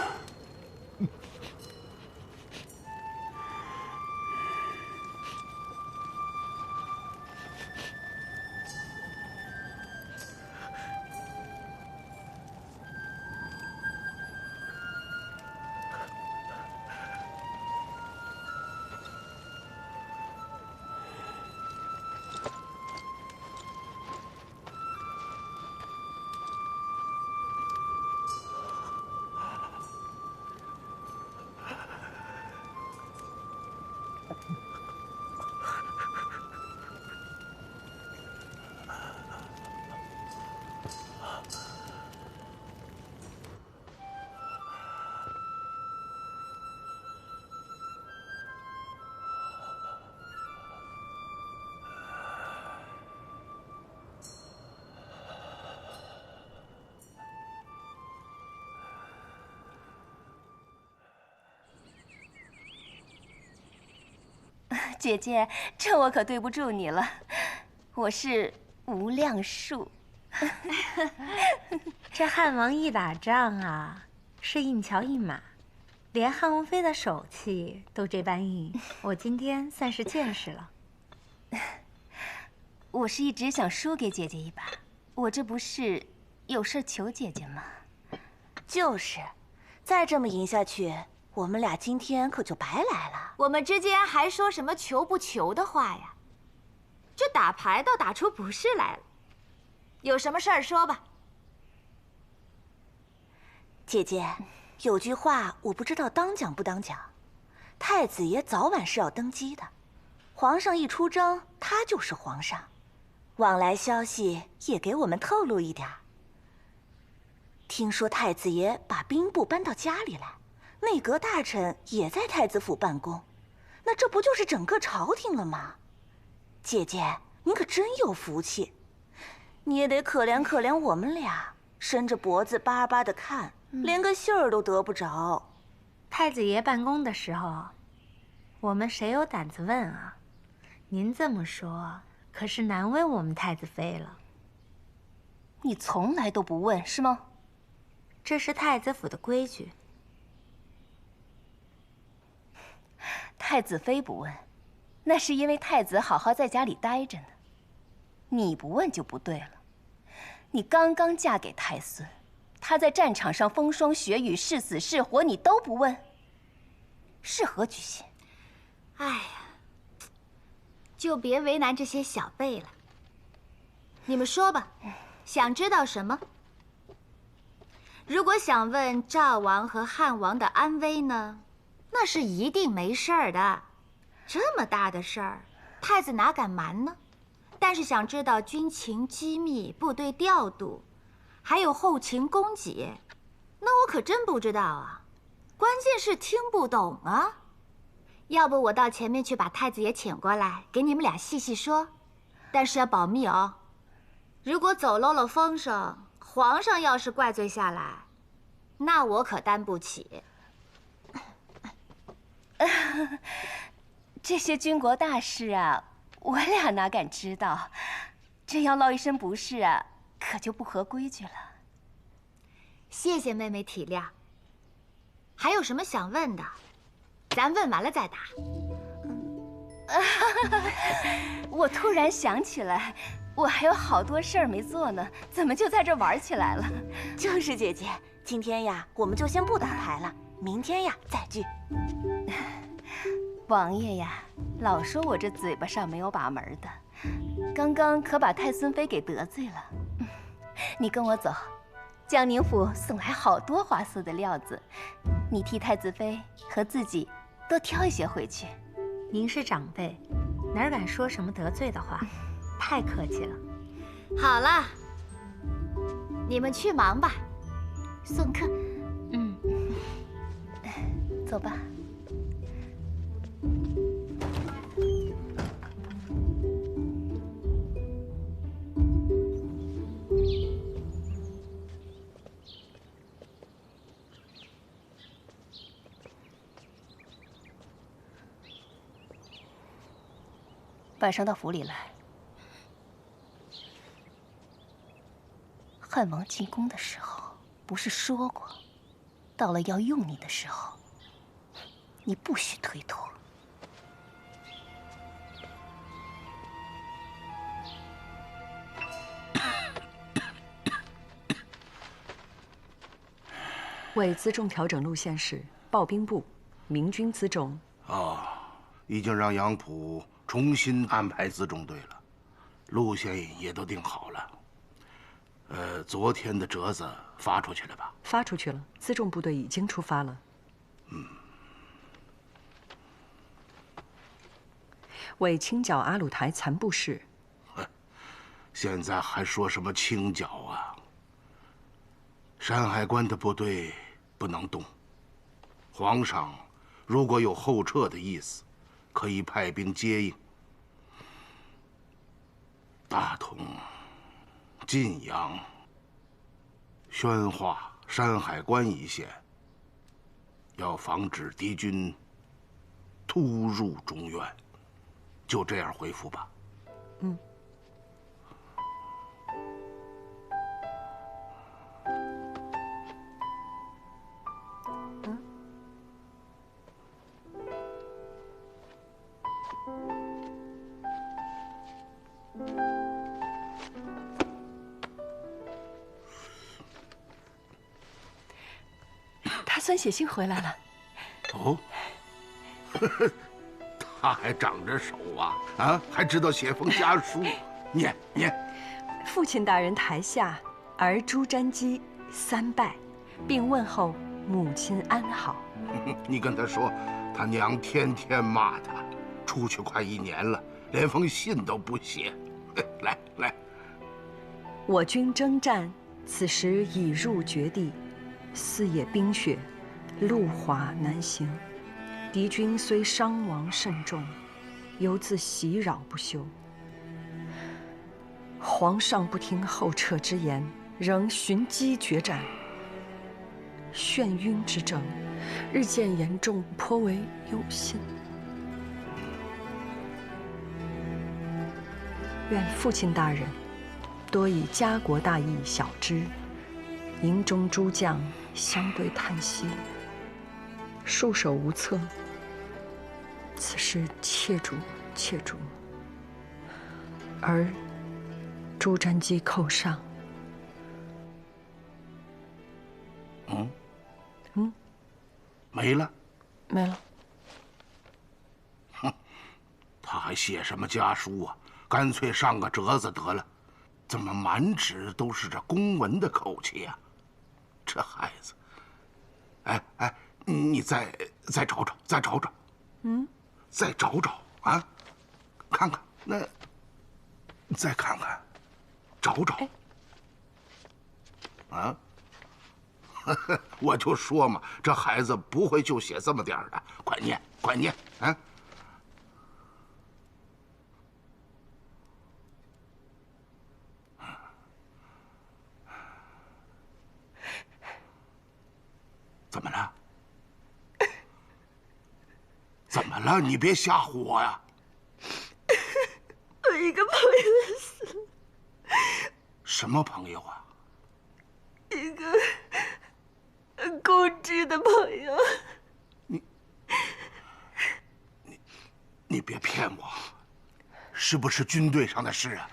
[SPEAKER 16] 姐姐，这我可对不住你了，我是无量树。
[SPEAKER 17] 这汉王一打仗啊，是硬桥硬马，连汉王妃的手气都这般硬，我今天算是见识了。
[SPEAKER 16] 我是一直想输给姐姐一把，我这不是有事求姐姐吗？
[SPEAKER 18] 就是，再这么赢下去，我们俩今天可就白来了。
[SPEAKER 11] 我们之间还说什么求不求的话呀？这打牌倒打出不是来了。有什么事儿说吧。
[SPEAKER 18] 姐姐，有句话我不知道当讲不当讲，太子爷早晚是要登基的，皇上一出征，他就是皇上。往来消息也给我们透露一点。听说太子爷把兵部搬到家里来。内阁大臣也在太子府办公，那这不就是整个朝廷了吗？姐姐，您可真有福气，你也得可怜可怜我们俩，伸着脖子巴巴的看，连个信儿都得不着。
[SPEAKER 17] 太子爷办公的时候，我们谁有胆子问啊？您这么说，可是难为我们太子妃了。
[SPEAKER 16] 你从来都不问是吗？
[SPEAKER 17] 这是太子府的规矩。
[SPEAKER 16] 太子妃不问，那是因为太子好好在家里待着呢。你不问就不对了。你刚刚嫁给太孙，他在战场上风霜雪雨，是死是活，你都不问，是何居心？
[SPEAKER 11] 哎呀，就别为难这些小辈了。你们说吧，想知道什么？如果想问赵王和汉王的安危呢，那是一定没事儿的。这么大的事儿，太子哪敢瞒呢？但是想知道军情机密、部队调度，还有后勤供给，那我可真不知道啊。关键是听不懂啊。要不我到前面去把太子爷请过来，给你们俩细细说，但是要保密哦。如果走漏了风声，皇上要是怪罪下来，那我可担不起。
[SPEAKER 16] 这些军国大事啊，我俩哪敢知道？这要落一身不是啊，可就不合规矩了。
[SPEAKER 11] 谢谢妹妹体谅。还有什么想问的？咱问完了再答。
[SPEAKER 16] 我突然想起来，我还有好多事儿没做呢，怎么就在这玩起来了？
[SPEAKER 18] 就是姐姐，今天呀，我们就先不打牌了，明天呀再聚。
[SPEAKER 16] 王爷呀，老说我这嘴巴上没有把门的，刚刚可把太孙妃给得罪了。你跟我走，江宁府送来好多花色的料子，你替太子妃和自己多挑一些回去。
[SPEAKER 17] 您是长辈，哪敢说什么得罪的话？太客气了。
[SPEAKER 11] 好了，你们去忙吧，送客。
[SPEAKER 16] 走吧。晚上到府里来。汉王进宫的时候，不是说过，到了要用你的时候，你不许推脱。
[SPEAKER 14] 为辎重调整路线时，报兵部明军辎重。
[SPEAKER 12] 已经让杨浦重新安排辎重队了，路线也都定好了。昨天的折子发出去了吧？
[SPEAKER 14] 发出去了，辎重部队已经出发了。为清剿阿鲁台残部事。
[SPEAKER 12] 现在还说什么清剿啊？山海关的部队不能动。皇上如果有后撤的意思，可以派兵接应。大同、晋阳、宣化、山海关一线，要防止敌军突入中原，就这样回复吧。
[SPEAKER 14] 大孙写信回来了。
[SPEAKER 12] 哦，他还长着手啊，还知道写封家书，念。
[SPEAKER 14] 父亲大人台下，儿朱瞻基3拜，并问候母亲安好。
[SPEAKER 12] 你跟他说，他娘天天骂他，出去快1年了，连封信都不写。来，
[SPEAKER 14] 我军征战，此时已入绝地，四野冰雪，路滑难行。敌军虽伤亡甚重，犹自袭扰不休。皇上不听后撤之言，仍寻机决战。眩晕之症日渐严重，颇为忧心。愿父亲大人多以家国大义晓之，营中诸将相对叹息，束手无策。此事切主切主。而朱瞻基寇上。
[SPEAKER 12] 没了。
[SPEAKER 14] 没了。
[SPEAKER 12] 哼，他还写什么家书啊？干脆上个折子得了。怎么满纸都是这公文的口气啊？这孩子，哎，你再找找，再找找，再找找啊，看看那，再看看，找找，啊。我就说嘛，这孩子不会就写这么点儿的，快念，快念啊！怎么了？怎么了？你别吓唬我呀！
[SPEAKER 14] 我一个朋友死了。
[SPEAKER 12] 什么朋友啊？
[SPEAKER 14] 一个固执的朋友。
[SPEAKER 12] 你别骗我，是不是军队上的事啊？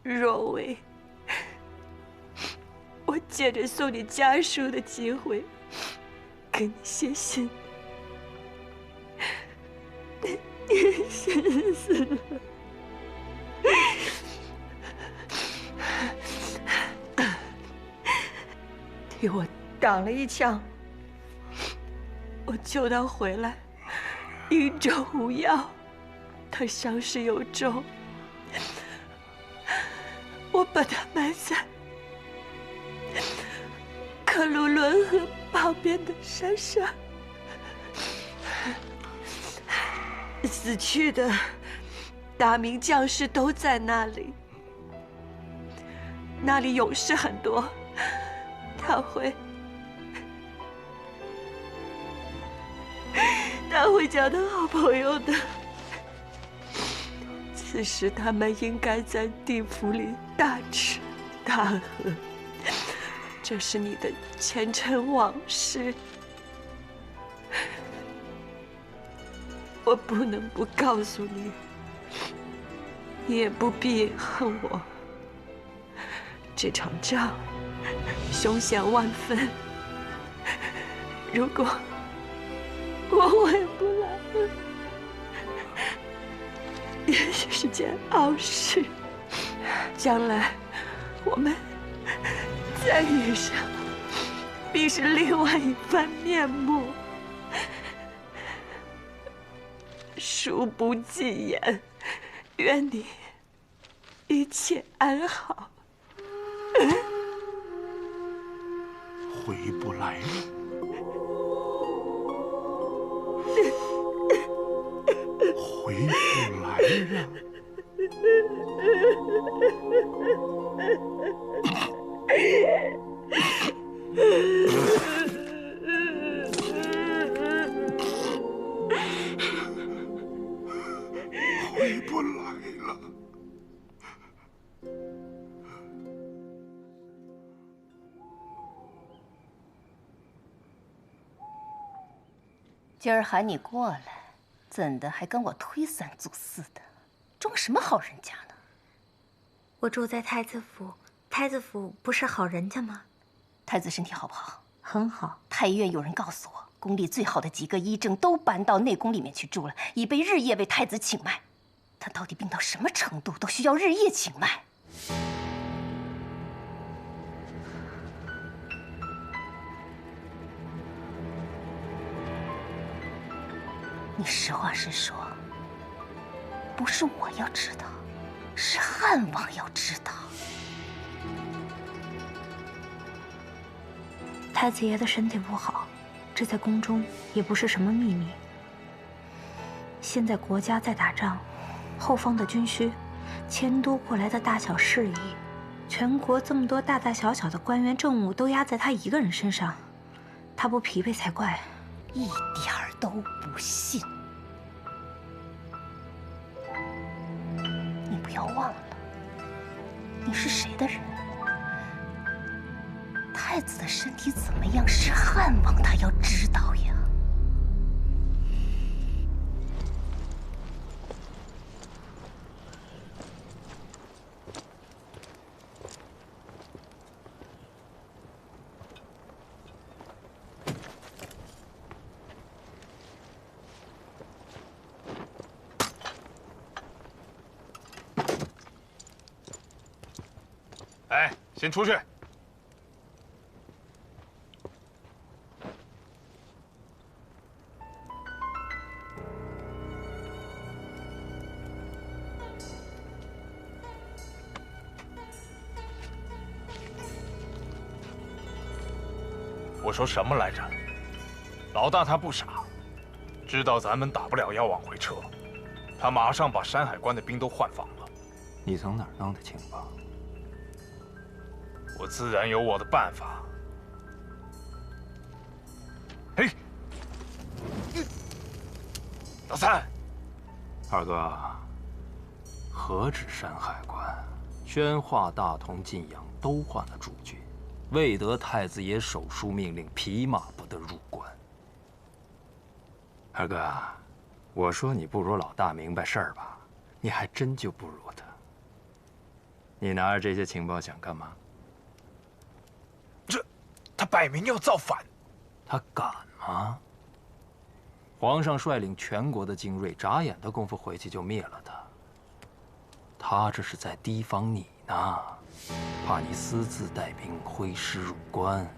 [SPEAKER 14] 若为我借着送你家书的机会，给你写信，你心死了。替我挡了一枪，我救他回来，营中无药，他伤势又重，我把他埋在克鲁伦河旁边的山上。死去的大明将士都在那里，那里勇士很多。他会叫他好朋友的。此时他们应该在地府里大吃大喝。这是你的前尘往事，我不能不告诉你，你也不必恨我。这场仗凶险万分，如果我回不来了，也许是件好事。将来我们再遇上，必是另外一番面目。恕不尽言，愿你一切安好。
[SPEAKER 12] 回不来了。回不来了。回不来了。
[SPEAKER 16] 今儿喊你过来，怎的还跟我推三阻四的，装什么好人家呢？
[SPEAKER 17] 我住在太子府，太子府不是好人家吗？
[SPEAKER 16] 太子身体好不好？
[SPEAKER 17] 很好。
[SPEAKER 16] 太医院有人告诉我，宫里最好的几个医正都搬到内宫里面去住了，以备日夜为太子请脉。他到底病到什么程度，都需要日夜请脉？你实话实说，不是我要知道，是汉王要知道。
[SPEAKER 17] 太子爷的身体不好，这在宫中也不是什么秘密。现在国家在打仗，后方的军需，迁都过来的大小事宜，全国这么多大大小小的官员政务都压在他一个人身上，他不疲惫才怪。
[SPEAKER 16] 一点儿都不信。不要忘了，你是谁的人？太子的身体怎么样？是汉王他要知道呀。
[SPEAKER 3] 哎，先出去。
[SPEAKER 15] 我说什么来着？老大他不傻，知道咱们打不了要往回撤，他马上把山海关的兵都换防了。
[SPEAKER 8] 你从哪儿弄的情报？
[SPEAKER 15] 我自然有我的办法。嘿，老三，
[SPEAKER 5] 二哥，何止山海关，宣化、大同、晋阳都换了驻军，未得太子爷手书命令，匹马不得入关。二哥，我说你不如老大明白事儿吧，你还真就不如他。你拿着这些情报想干嘛？
[SPEAKER 15] 他摆明要造反。
[SPEAKER 5] 他敢吗？皇上率领全国的精锐，眨眼的功夫回去就灭了他。他这是在提防你呢，怕你私自带兵挥师入关。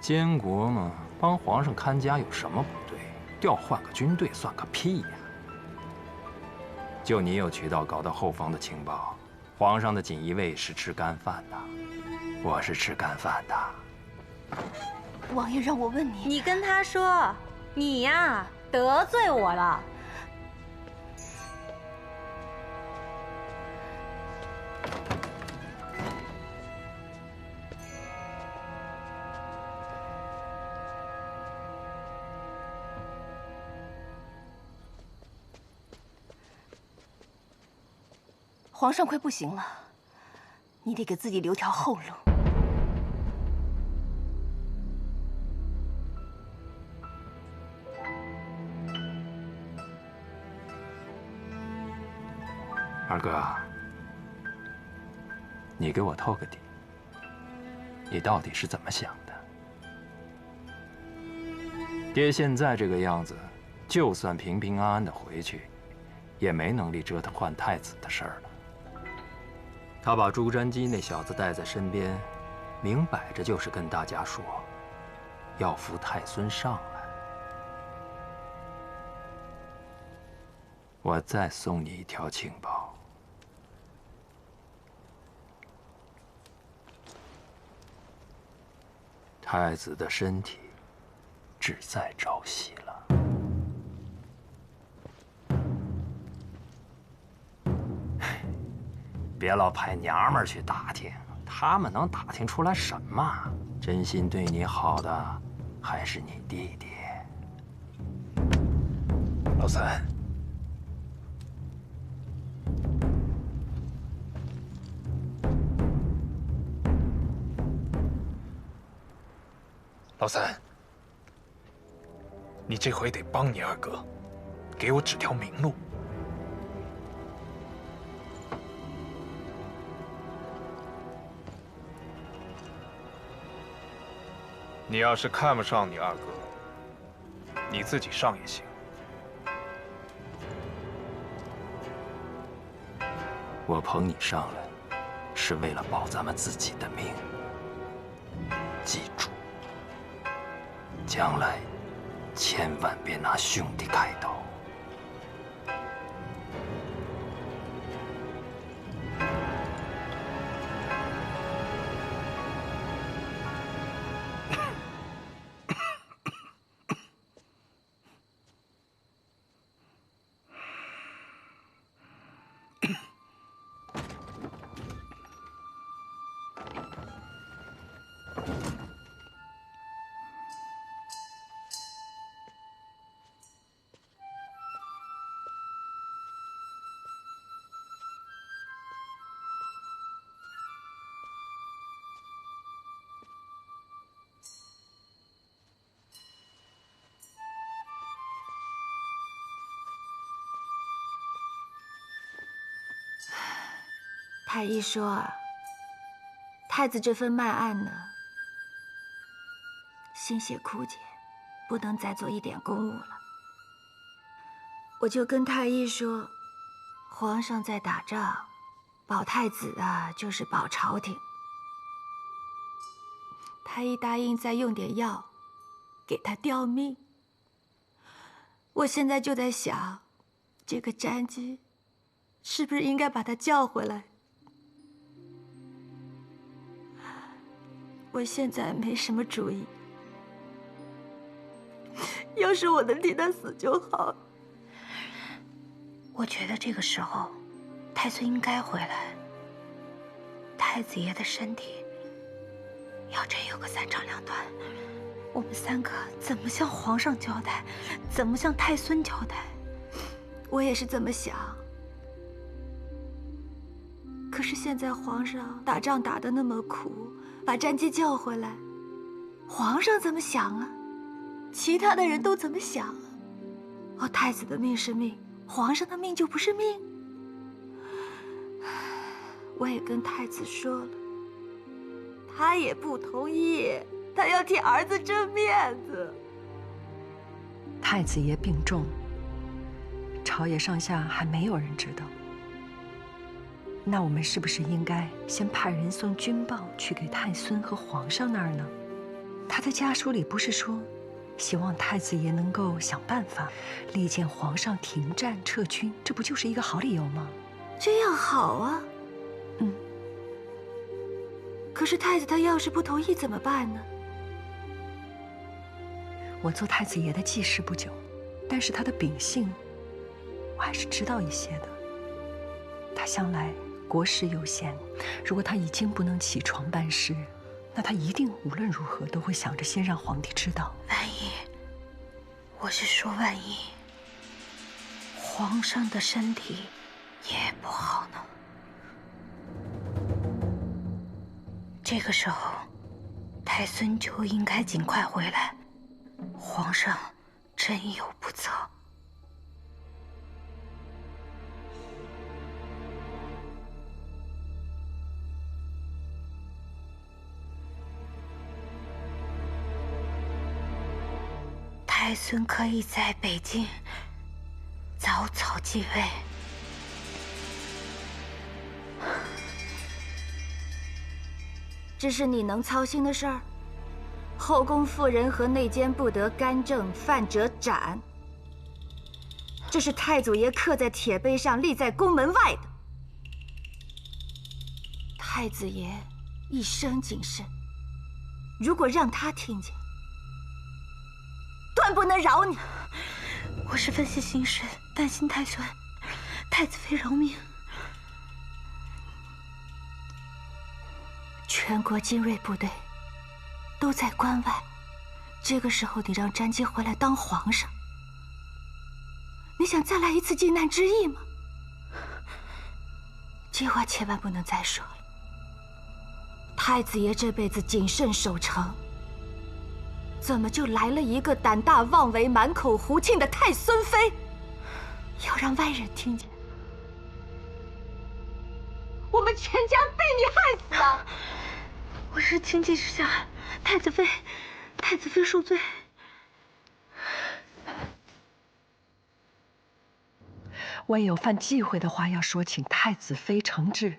[SPEAKER 5] 监国嘛，帮皇上看家有什么不对？调换个军队算个屁呀！就你有渠道搞到后方的情报，皇上的锦衣卫是吃干饭的，我是吃干饭的。
[SPEAKER 16] 王爷让我问你，
[SPEAKER 17] 你跟他说，你呀得罪我了。
[SPEAKER 16] 皇上快不行了，你得给自己留条后路。
[SPEAKER 5] 二哥，你给我透个底，你到底是怎么想的？爹现在这个样子，就算平平安安的回去，也没能力折腾换太子的事儿了。他把朱瞻基那小子带在身边，明摆着就是跟大家说，要扶太孙上来。我再送你一条情报。太子的身体只在朝夕了。别老派娘们儿去打听，他们能打听出来什么？真心对你好的还是你弟弟。
[SPEAKER 15] 老三，老三，你这回得帮你二哥，给我指条明路。你要是看不上你二哥，你自己上也行。
[SPEAKER 5] 我捧你上来，是为了保咱们自己的命。记住，将来千万别拿兄弟开刀。
[SPEAKER 11] 太医说啊，太子这份脉案呢，心血枯竭，不能再做一点公务了。我就跟太医说，皇上在打仗，保太子啊，就是保朝廷。太医答应再用点药，给他吊命。我现在就在想，这个詹基是不是应该把他叫回来？我现在没什么主意。要是我能替他死就好。
[SPEAKER 17] 我觉得这个时候，太孙应该回来。太子爷的身体要真有个三长两短，我们三个怎么向皇上交代，怎么向太孙交代？
[SPEAKER 11] 我也是这么想。可是现在皇上打仗打得那么苦，把詹基叫回来，皇上怎么想啊？其他的人都怎么想啊？哦，太子的命是命，皇上的命就不是命。我也跟太子说了，他也不同意，他要替儿子争面子。
[SPEAKER 14] 太子爷病重，朝野上下还没有人知道。那我们是不是应该先派人送军报去给太孙和皇上那儿呢？他的家书里不是说，希望太子爷能够想办法力荐皇上停战撤军，这不就是一个好理由吗？
[SPEAKER 11] 这样好啊。
[SPEAKER 14] 嗯。
[SPEAKER 11] 可是太子他要是不同意怎么办呢？
[SPEAKER 14] 我做太子爷的继室不久，但是他的秉性，我还是知道一些的。他向来国事有限，如果他已经不能起床办事，那他一定无论如何都会想着先让皇帝知道。
[SPEAKER 17] 万一，我是说万一，皇上的身体也不好呢。这个时候，太孙就应该尽快回来。皇上真有不测。太孙可以在北京早早继位。
[SPEAKER 11] 这是你能操心的事儿？后宫妇人和内奸不得干政，犯者斩。这是太祖爷刻在铁碑上，立在宫门外的。太子爷一生谨慎，如果让他听见，断不能饶你。
[SPEAKER 17] 我是分析形势，担心太孙，太子妃饶命。
[SPEAKER 11] 全国精锐部队都在关外，这个时候你让詹基回来当皇上，你想再来一次靖难之役吗？这话千万不能再说了。太子爷这辈子谨慎守城，怎么就来了一个胆大妄为、满口胡沁的太孙妃？要让外人听见，我们全家被你害死了！
[SPEAKER 17] 我是情急之下，太子妃恕罪。
[SPEAKER 14] 我也有犯忌讳的话要说，请太子妃诚挚。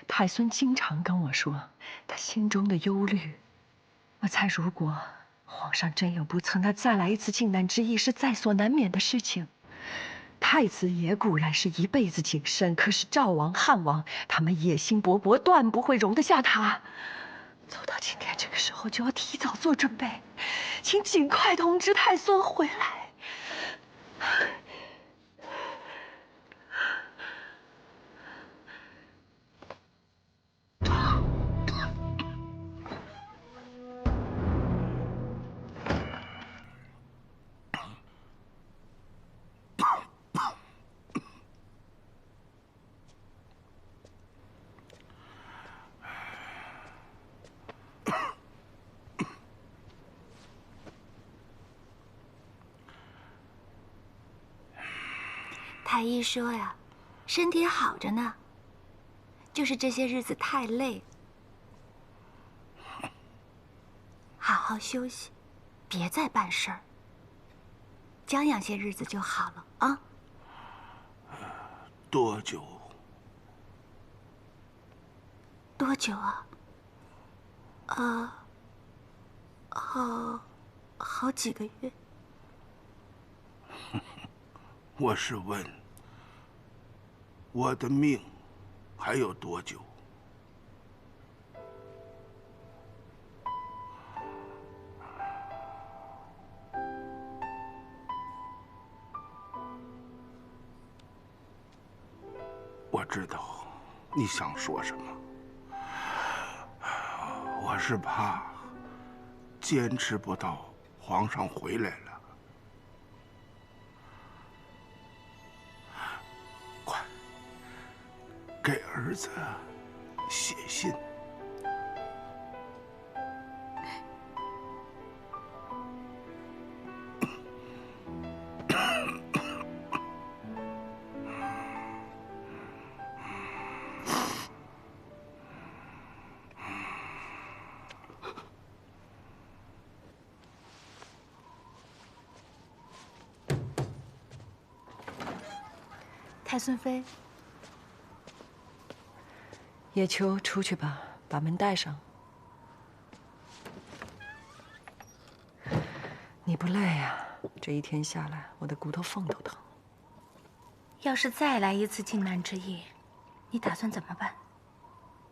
[SPEAKER 14] 太孙经常跟我说他心中的忧虑，我猜如果皇上真有不测，那再来一次靖难之役是在所难免的事情。太子爷固然是一辈子谨慎，可是赵王、汉王他们野心勃勃，断不会容得下他。走到今天这个时候，就要提早做准备，请尽快通知太孙回来。
[SPEAKER 11] 太医说呀，身体好着呢。就是这些日子太累，好好休息，别再办事儿，将养些日子就好了啊。
[SPEAKER 12] 多久？
[SPEAKER 11] 多久啊？好几个月。
[SPEAKER 12] 我是问，我的命还有多久？我知道你想说什么，我是怕坚持不到皇上回来了。快，给儿子写信。
[SPEAKER 17] 太孙妃，
[SPEAKER 14] 叶秋，出去吧，把门带上。你不累呀？这一天下来，我的骨头缝都疼。
[SPEAKER 17] 要是再来一次靖难之役，你打算怎么办？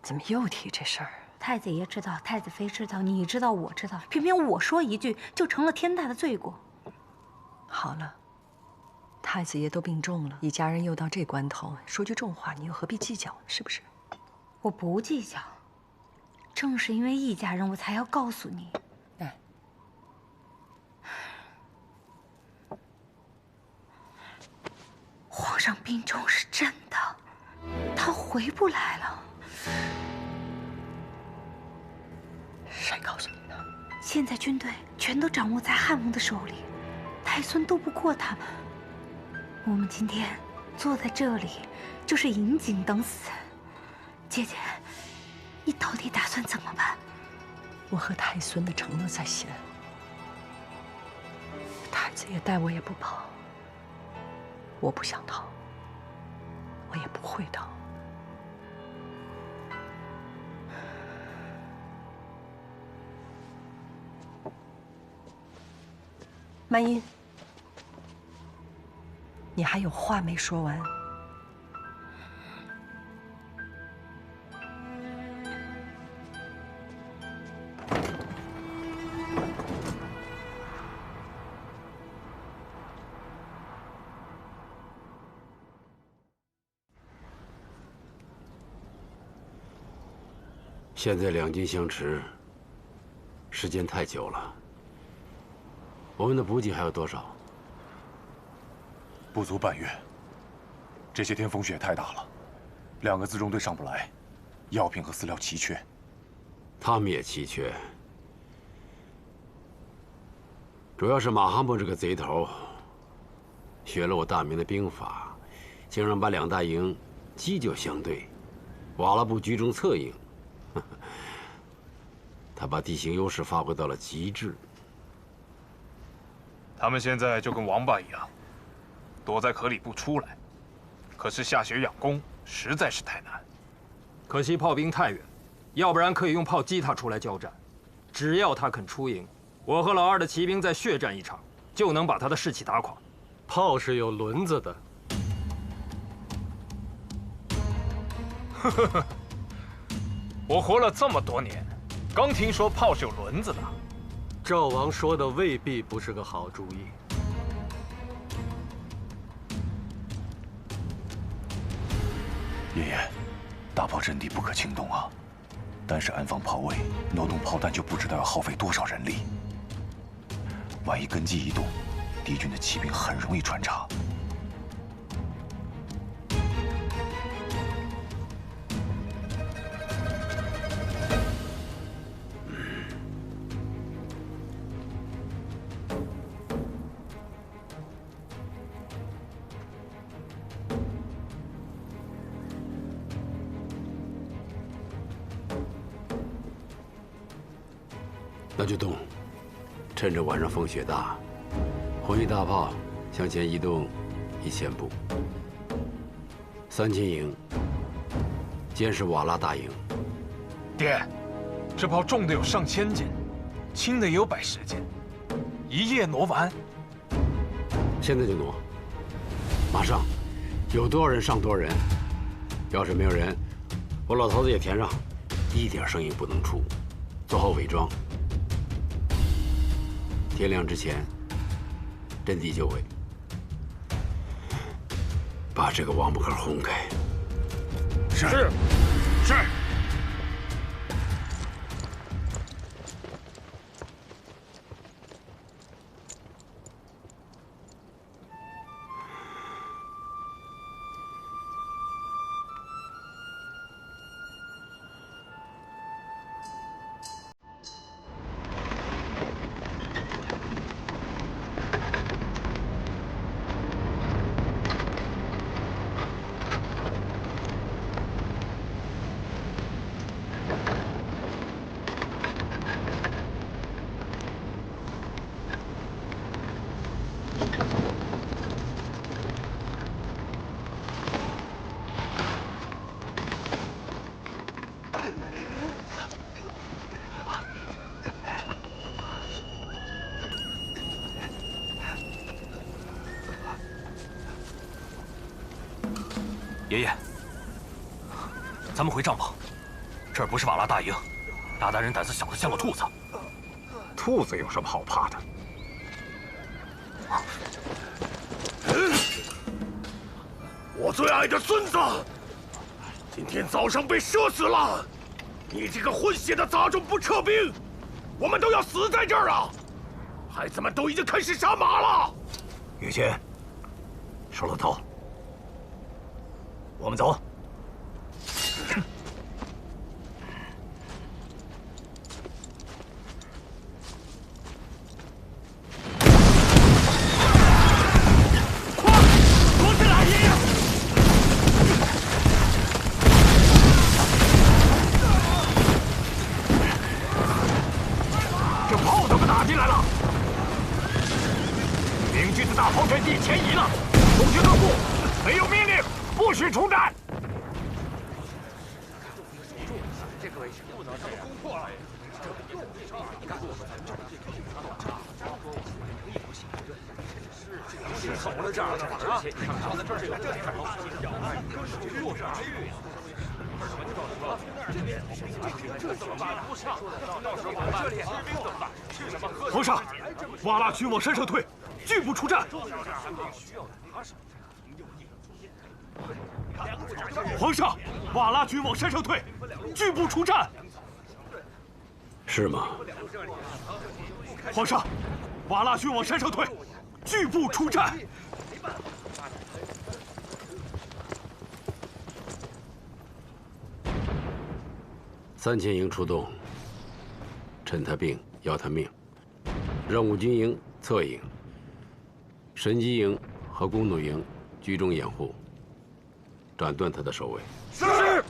[SPEAKER 14] 怎么又提这事儿？
[SPEAKER 17] 太子爷知道，太子妃知道，你知道，我知道，偏偏我说一句，就成了天大的罪过。
[SPEAKER 14] 好了。太子爷都病重了，一家人又到这关头，说句重话，你又何必计较呢？是不是？
[SPEAKER 17] 我不计较，正是因为一家人，我才要告诉你。皇上病重是真的，他回不来了。
[SPEAKER 14] 谁告诉你的？
[SPEAKER 17] 现在军队全都掌握在汉王的手里，太孙斗不过他们。我们今天坐在这里，就是引颈等死。姐姐，你到底打算怎么办？
[SPEAKER 14] 我和太孙的承诺在先，太子爷待我也不跑。我不想逃，我也不会逃。曼音。你还有话没说完。
[SPEAKER 2] 现在两军相持，时间太久了。我们的补给还有多少？
[SPEAKER 1] 不足半月。这些天风雪太大了，2个辎重队上不来，药品和饲料奇缺。
[SPEAKER 2] 他们也奇缺，主要是马哈木这个贼头，学了我大明的兵法，竟然把2大营犄角相对，瓦剌部居中策应。他把地形优势发挥到了极致。
[SPEAKER 15] 他们现在就跟王八一样，躲在壳里不出来。可是下雪养弓实在是太难。
[SPEAKER 5] 可惜炮兵太远，要不然可以用炮击他出来交战。只要他肯出营，我和老二的骑兵再血战一场，就能把他的士气打垮。
[SPEAKER 13] 炮是有轮子的。
[SPEAKER 15] 呵呵呵，我活了这么多年，刚听说炮是有轮子的。
[SPEAKER 13] 赵王说的未必不是个好主意。
[SPEAKER 1] 爷爷，大炮阵地不可轻动啊！单是安放炮位、挪动炮弹，就不知道要耗费多少人力。万一根基一动，敌军的骑兵很容易穿插。
[SPEAKER 2] 那就动，趁着晚上风雪大，红衣大炮向前移动1000步。3000营监视瓦剌大营。
[SPEAKER 15] 爹，这炮重的有上千斤，轻的也有110斤，一夜挪完。
[SPEAKER 2] 现在就挪，马上，有多少人上多少人。要是没有人，我老头子也填上，一点声音不能出，做好伪装。天亮之前，阵地就位，把这个王八壳轰开。
[SPEAKER 15] 是。
[SPEAKER 9] 爷爷，咱们回帐篷，这儿不是瓦剌大营，鞑靼人胆子小的像个兔子。
[SPEAKER 4] 兔子有什么好怕的？
[SPEAKER 10] 我最爱的孙子，今天早上被射死了！你这个混血的杂种不撤兵，我们都要死在这儿啊！孩子们都已经开始杀马了。
[SPEAKER 4] 于谦，收了头，我们走。
[SPEAKER 10] 前移了，众军各部，没有命令，不许出战。这个位置不能这么攻破了。你看，是守了这儿了啊！放在这儿，这里看，路上区域。这怎么办？不上，到时候我们这里士兵怎么办？吃什么喝什么？
[SPEAKER 1] 皇上，瓦剌军往山上退，拒不出战。皇上，瓦剌军往山上退，拒不出战。
[SPEAKER 2] 是吗？
[SPEAKER 1] 皇上，瓦剌军往山上退，拒不出战。
[SPEAKER 2] 3000营出动，趁他病要他命，让五军营侧营、神机营和弓弩营居中掩护，斩断他的首尾。
[SPEAKER 10] 是。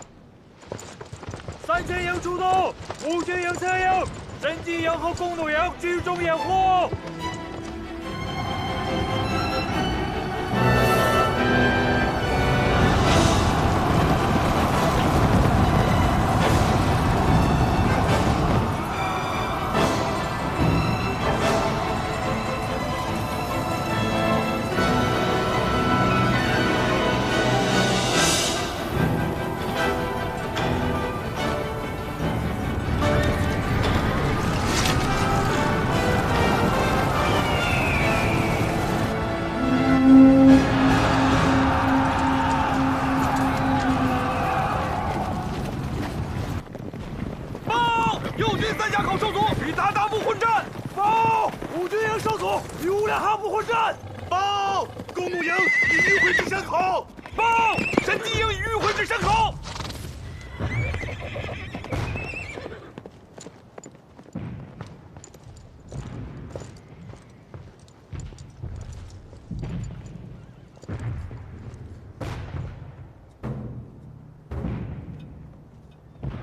[SPEAKER 10] 3000营出动，5军营侧营、神机营和弓弩营居中掩护。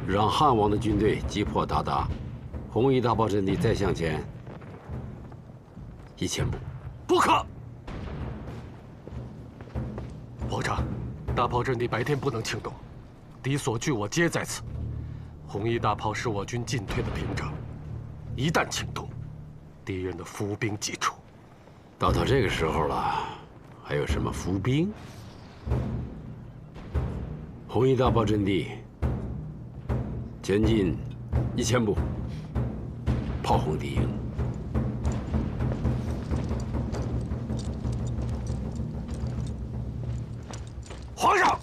[SPEAKER 2] 让汉王的军队击破鞑靼，红衣大炮阵地再向前1000步。
[SPEAKER 13] 不可！皇上，大炮阵地白天不能轻动，敌所据我皆在此。红衣大炮是我军进退的屏障，一旦轻动，敌人的伏兵即出。
[SPEAKER 2] 到这个时候了，还有什么伏兵？红衣大炮阵地前进1000步，炮轰敌营。
[SPEAKER 13] 皇上，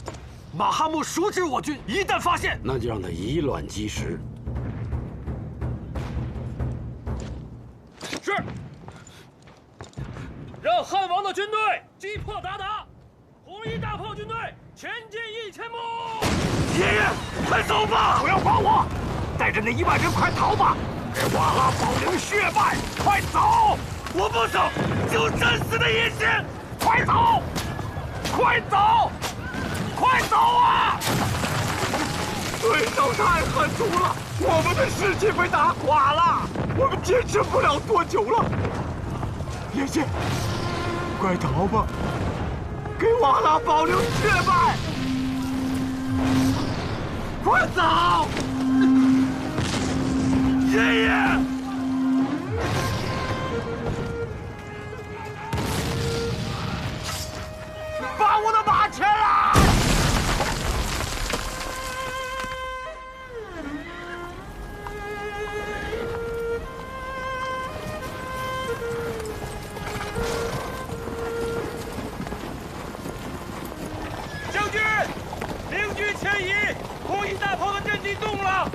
[SPEAKER 13] 马哈木熟知我军，一旦发现，
[SPEAKER 2] 那就让他以卵击石。
[SPEAKER 5] 是。让汉王的军队击破鞑靼，红衣大炮军队前进1000步。
[SPEAKER 10] 爷爷，快走吧！不要管我，带着那1万人快逃吧！给瓦剌保留血脉，快走！我不走，就战死的野心！快走！快走！快走啊！对手太狠毒了，我们的士气被打垮了，我们坚持不了多久了。爷爷，快逃吧！给瓦剌保留血脉！快走！爷爷！把我的马牵来！
[SPEAKER 5] 将军，明军前移，红衣大炮的阵地动了。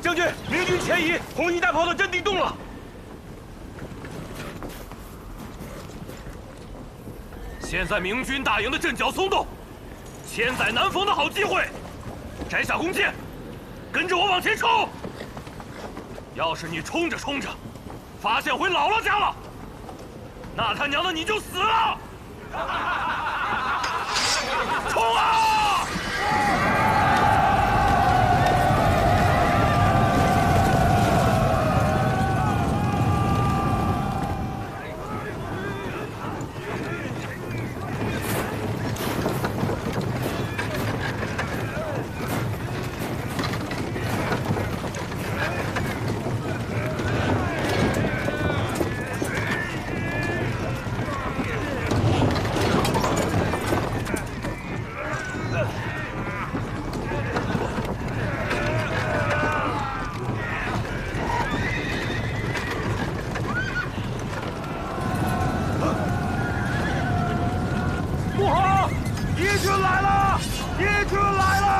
[SPEAKER 5] 将军，明军前移，红衣大炮的阵地动了。现在明军大营的阵脚松动，千载难逢的好机会，摘下弓箭，跟着我往前冲。要是你冲着冲着，发现回姥姥家了，那他娘的你就死了！冲啊！不好！义军来了！义军来了！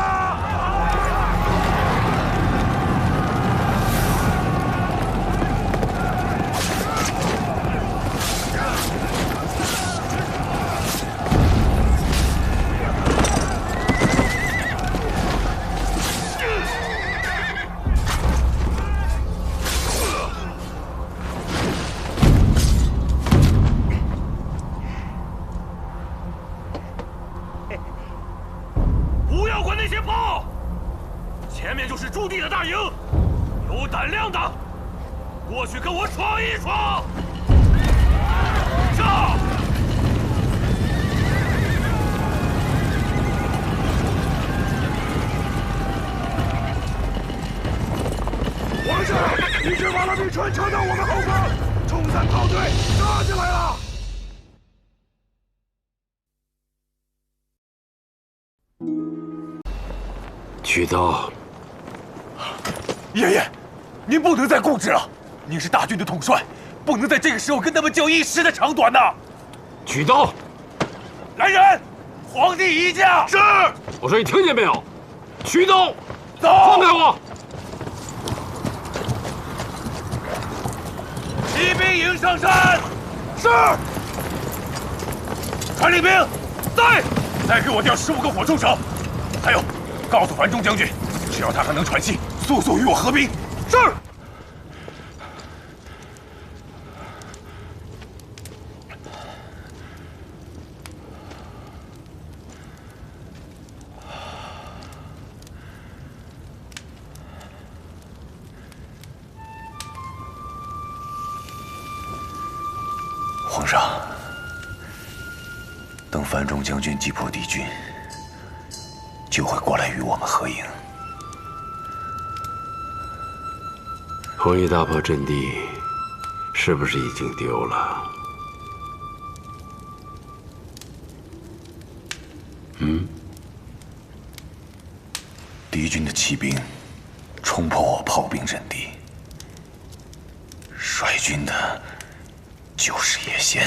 [SPEAKER 5] 不要管那些炮，前面就是驻地的大营，有胆量的过去跟我闯一闯。上！皇上，一支瓦剌兵船撤到我们后方，冲散炮队，杀进来了。
[SPEAKER 2] 取刀。
[SPEAKER 1] 爷爷，您不能再固执了，您是大军的统帅，不能在这个时候跟他们较一时的长短呐。
[SPEAKER 2] 取刀。
[SPEAKER 1] 来人，皇帝移驾。是。
[SPEAKER 2] 我说你听见没有？取刀。
[SPEAKER 1] 走。
[SPEAKER 2] 放开我。
[SPEAKER 1] 骑兵营上山。是。传令兵，再给我调15个火铳手，还有，告诉樊中将军，只要他还能喘息，速速与我合兵。是。
[SPEAKER 9] 皇上，等樊中将军击破敌军，就会过来与我们合营。
[SPEAKER 2] 红衣大炮阵地是不是已经丢了？
[SPEAKER 9] 敌军的骑兵冲破我炮兵阵地，率军的就是叶仙。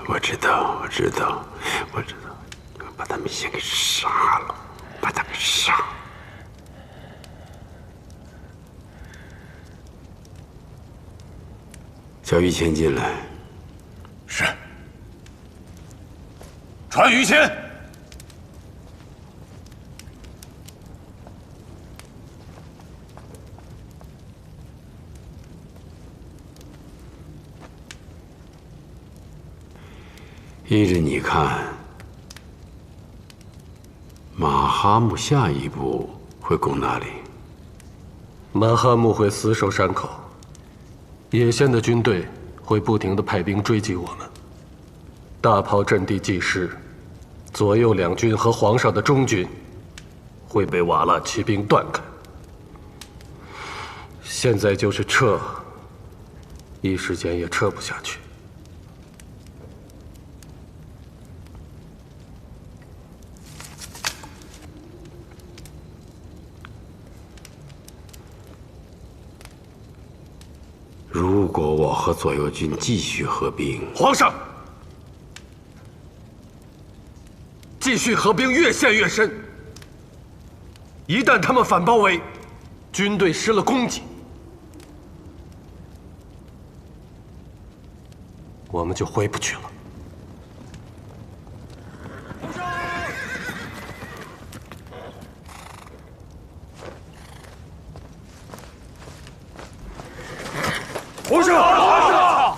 [SPEAKER 2] 我知道，把他们先给杀了，把他们杀了。叫于谦进来。
[SPEAKER 9] 是。
[SPEAKER 3] 传于谦。
[SPEAKER 2] 依着你看，马哈木下一步会攻哪里？
[SPEAKER 13] 马哈木会死守山口，野仙的军队会不停地派兵追击我们。大炮阵地既失，左右两军和皇上的中军会被瓦剌骑兵断开。现在就是撤，一时间也撤不下去。
[SPEAKER 2] 如果我和左右军继续合兵，
[SPEAKER 13] 皇上，继续合兵越陷越深。一旦他们反包围，军队失了供给，我们就回不去了。
[SPEAKER 10] 皇上！皇上！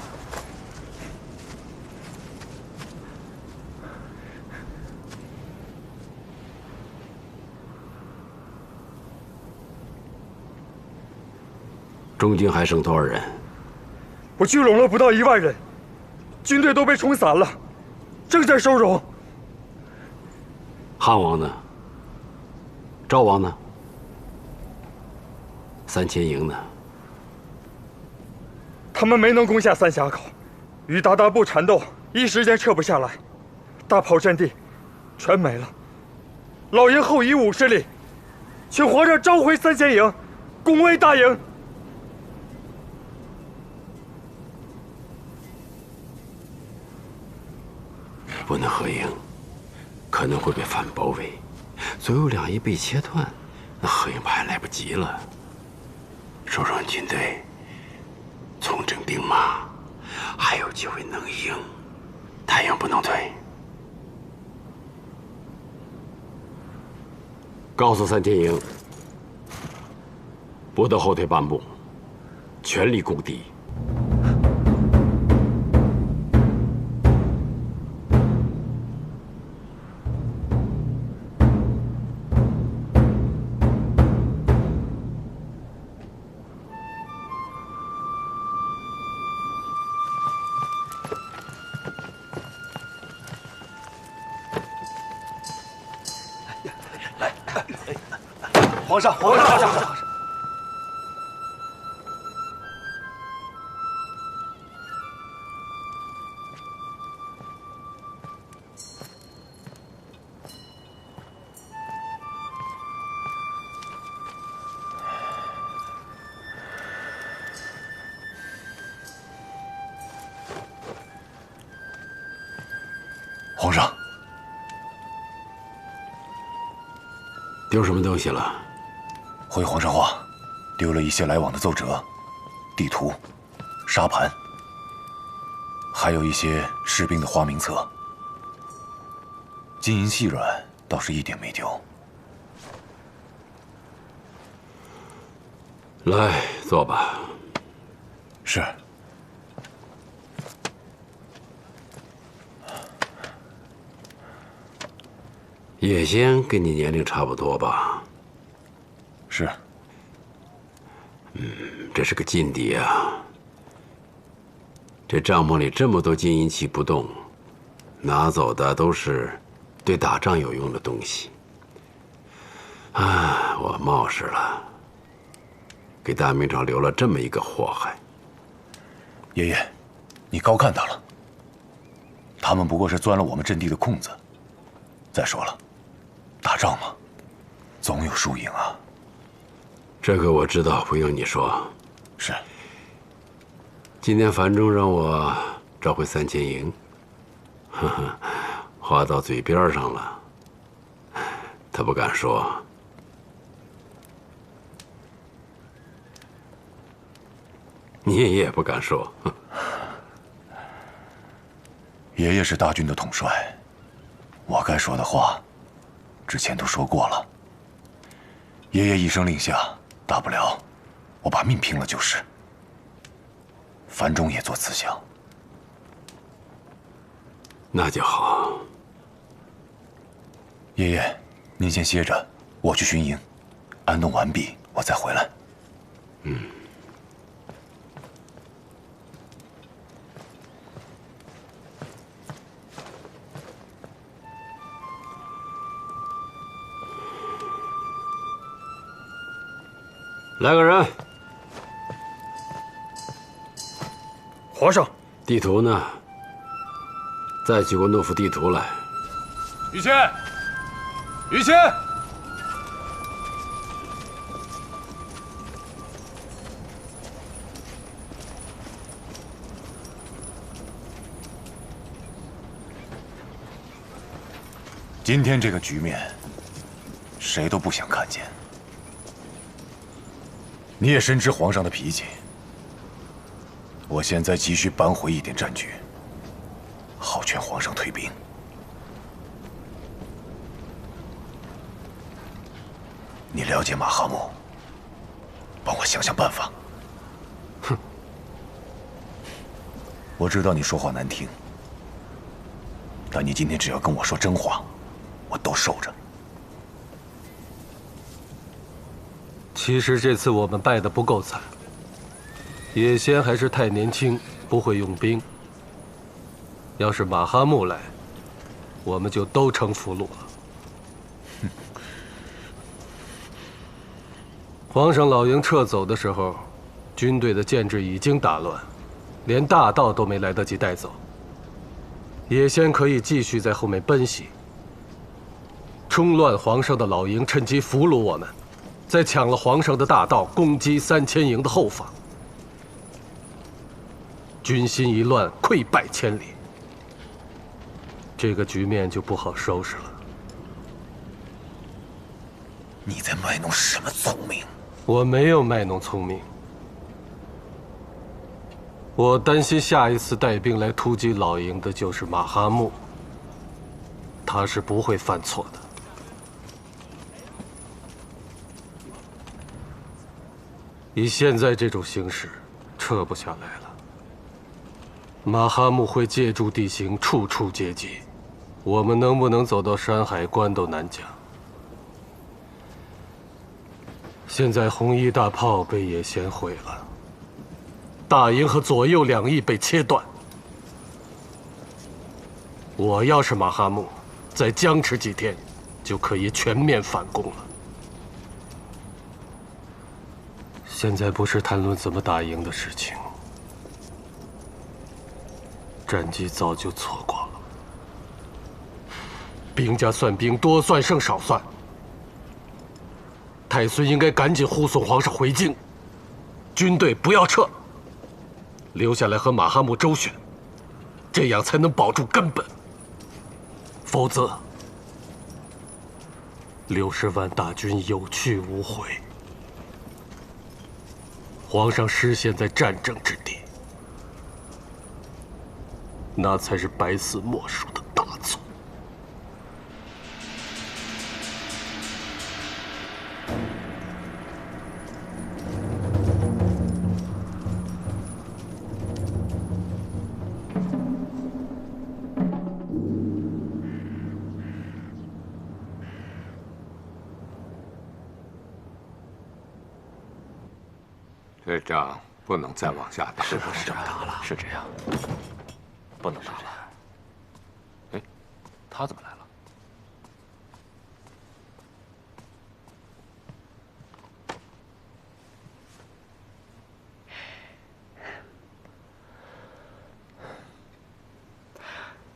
[SPEAKER 2] 中军还剩多少人？
[SPEAKER 10] 我聚拢了不到1万人，军队都被冲散了，正在收容。
[SPEAKER 2] 汉王呢？赵王呢？3千营呢？
[SPEAKER 10] 他们没能攻下三峡口，与鞑靼部缠斗，一时间撤不下来，大炮阵地全没了。老爷后以50里，请皇上召回3千营，攻卫大营。
[SPEAKER 2] 不能合营，可能会被反包围。左右两翼被切断，那合营怕来不及了。收容军队，重整兵马，还有机会能赢，太阳不能退。告诉3千营，不得后退半步，全力攻敌。
[SPEAKER 10] 皇上，皇上，皇上！
[SPEAKER 9] 皇上，
[SPEAKER 2] 丢什么东西了？
[SPEAKER 9] 回皇上话，丢了一些来往的奏折、地图、沙盘，还有一些士兵的花名册。金银细软倒是一点没丢。
[SPEAKER 2] 来，坐吧。
[SPEAKER 9] 是。
[SPEAKER 2] 野仙跟你年龄差不多吧？
[SPEAKER 9] 是。
[SPEAKER 2] 这是个禁地啊！这帐篷里这么多金银器不动，拿走的都是对打仗有用的东西。啊，我冒失了，给大明朝留了这么一个祸害。
[SPEAKER 9] 爷爷，你高看他了。他们不过是钻了我们阵地的空子。再说了，打仗嘛，总有输赢啊。
[SPEAKER 2] 这个我知道，不用你说。
[SPEAKER 9] 是。
[SPEAKER 2] 今天樊中让我找回3000营，呵呵，话到嘴边上了，他不敢说。你也不敢说。
[SPEAKER 9] 爷爷是大军的统帅，我该说的话，之前都说过了。爷爷一声令下，大不了我把命拼了就是。樊中也做此想。
[SPEAKER 2] 那就好。
[SPEAKER 9] 爷爷，您先歇着，我去巡营，安顿完毕，我再回来。
[SPEAKER 2] 来个人。
[SPEAKER 13] 皇上，
[SPEAKER 2] 地图呢？再去给我弄幅地图来。
[SPEAKER 1] 于谦，于谦，
[SPEAKER 9] 今天这个局面，谁都不想看见。你也深知皇上的脾气。我现在急需扳回一点战局，好劝皇上退兵。你了解马哈木，帮我想想办法。
[SPEAKER 2] 哼，
[SPEAKER 9] 我知道你说话难听，但你今天只要跟我说真话，我都受着。
[SPEAKER 13] 其实这次我们败得不够惨。野仙还是太年轻，不会用兵。要是马哈木来，我们就都成俘虏了。皇上老营撤走的时候，军队的建制已经打乱，连大道都没来得及带走。野仙可以继续在后面奔袭，冲乱皇上的老营，趁机俘虏我们，再抢了皇上的大道，攻击3000营的后方。军心一乱，溃败千里，这个局面就不好收拾了。
[SPEAKER 9] 你在卖弄什么聪明？
[SPEAKER 13] 我没有卖弄聪明，我担心下一次带兵来突击老营的就是马哈木，他是不会犯错的。以现在这种形势，撤不下来了。马哈木会借助地形处处接机，我们能不能走到山海关都难讲。现在红衣大炮被野仙毁了，大营和左右2翼被切断。我要是马哈木，再僵持几天，就可以全面反攻了。现在不是谈论怎么打赢的事情。战机早就错过了，兵家算兵，多算胜少算。太孙应该赶紧护送皇上回京，军队不要撤，留下来和马哈木周旋，这样才能保住根本。否则，60万大军有去无回，皇上失陷在战争之地。那才是百死莫赎的大错。
[SPEAKER 6] 这仗不能再往下打，
[SPEAKER 8] 是不是这么打了？是这样，不能打了。哎，他怎么来了？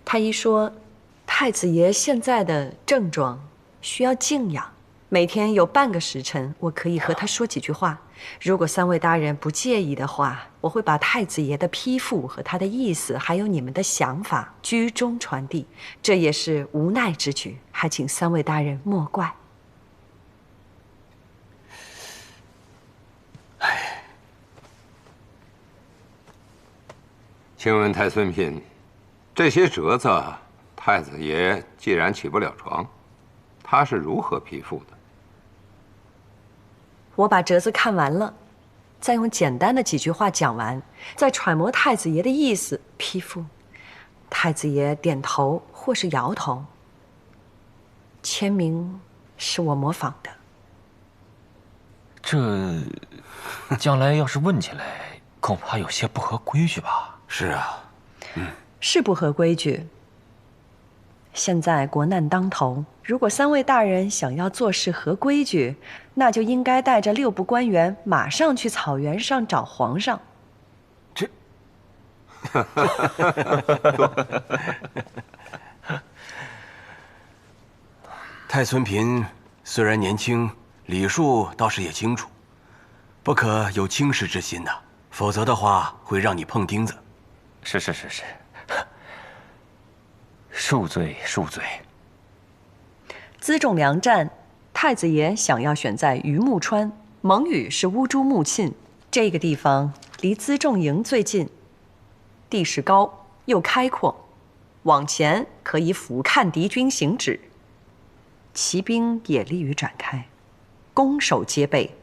[SPEAKER 14] 太医说，太子爷现在的症状需要静养，每天有半个时辰，我可以和他说几句话。如果三位大人不介意的话，我会把太子爷的批复和他的意思，还有你们的想法居中传递。这也是无奈之举，还请三位大人莫怪。
[SPEAKER 6] 请问太孙嫔，这些折子，太子爷既然起不了床，他是如何批复的？
[SPEAKER 14] 我把折子看完了，再用简单的几句话讲完，再揣摩太子爷的意思批复。太子爷点头或是摇头，签名是我模仿的。
[SPEAKER 8] 这将来要是问起来，恐怕有些不合规矩吧？
[SPEAKER 9] 是啊，
[SPEAKER 14] 是不合规矩。现在国难当头，如果三位大人想要做事合规矩，那就应该带着6部官员马上去草原上找皇上。
[SPEAKER 9] 这，太孙嫔虽然年轻，礼数倒是也清楚，不可有轻视之心呐，否则的话会让你碰钉子。
[SPEAKER 8] 是，恕罪恕罪。
[SPEAKER 14] 辎重粮战，太子爷想要选在榆木川，蒙语是乌珠穆沁，这个地方离辎重营最近，地势高又开阔，往前可以俯瞰敌军行止，骑兵也利于展开，攻守皆备。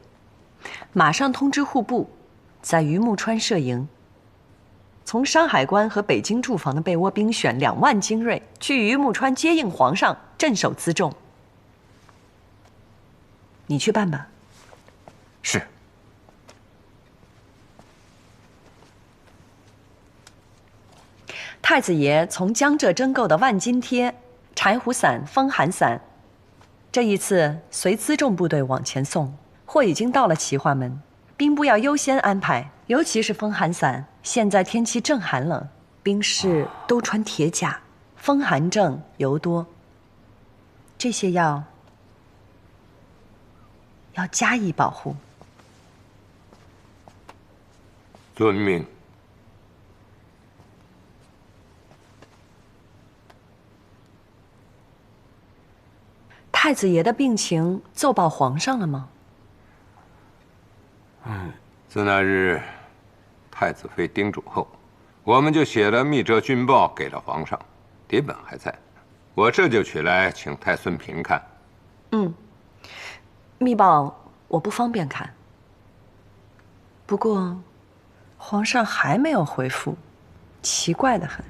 [SPEAKER 14] 马上通知户部，在榆木川设营。从山海关和北京驻防的被窝兵选2万精锐，去榆木川接应皇上，镇守辎重。你去办吧。
[SPEAKER 8] 是。
[SPEAKER 14] 太子爷从江浙征购的万金贴、柴胡伞、风寒伞，这一次随辎重部队往前送，货已经到了齐化门，兵部要优先安排，尤其是风寒伞。现在天气正寒冷，兵士都穿铁甲，风寒症尤多。这些要加以保护。
[SPEAKER 6] 遵命。
[SPEAKER 14] 太子爷的病情奏报皇上了吗？
[SPEAKER 6] 自那日太子妃叮嘱后，我们就写了密折军报给了皇上，底本还在，我这就取来请太孙嫔看。
[SPEAKER 14] 密报我不方便看，不过皇上还没有回复，奇怪得很。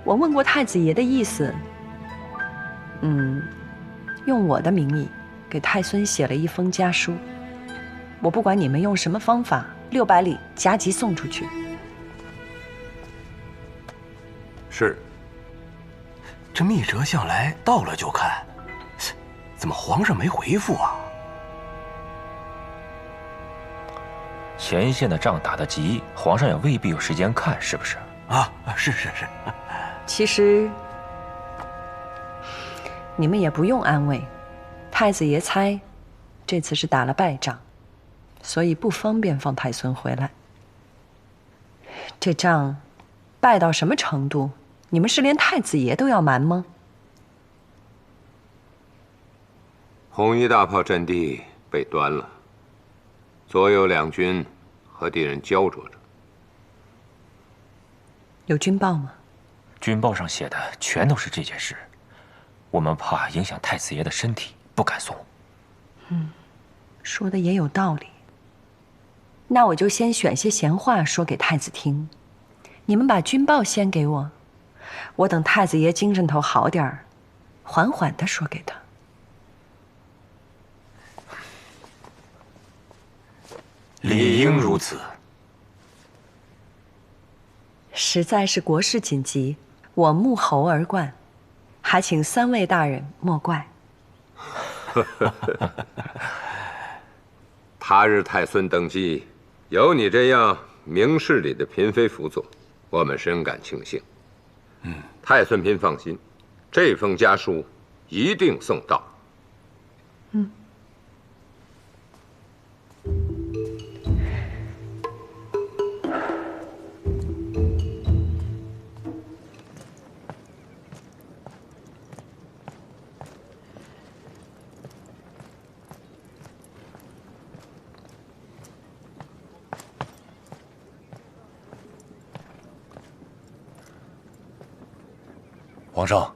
[SPEAKER 14] 我问过太子爷的意思，用我的名义给太孙写了一封家书。我不管你们用什么方法，600里加急送出去。
[SPEAKER 6] 是。
[SPEAKER 9] 这密折向来到了就看，怎么皇上没回复啊？
[SPEAKER 8] 前线的仗打得急，皇上也未必有时间看，是不是？
[SPEAKER 9] 啊，是。
[SPEAKER 14] 其实你们也不用安慰，太子爷猜这次是打了败仗，所以不方便放太孙回来。这仗败到什么程度？你们是连太子爷都要瞒吗？
[SPEAKER 6] 红衣大炮阵地被端了，左右两军和敌人焦灼着。
[SPEAKER 14] 有军报吗？
[SPEAKER 8] 军报上写的全都是这件事，我们怕影响太子爷的身体，不敢送。
[SPEAKER 14] 说的也有道理。那我就先选些闲话说给太子听，你们把军报先给我，我等太子爷精神头好点儿，缓缓地说给他。
[SPEAKER 9] 理应如此。
[SPEAKER 14] 实在是国事紧急，我沐猴而冠，还请3位大人莫怪。
[SPEAKER 6] 他日太孙登基，有你这样明事理的嫔妃辅佐，我们深感庆幸。太孙嫔放心，这封家书一定送到。
[SPEAKER 9] 皇上，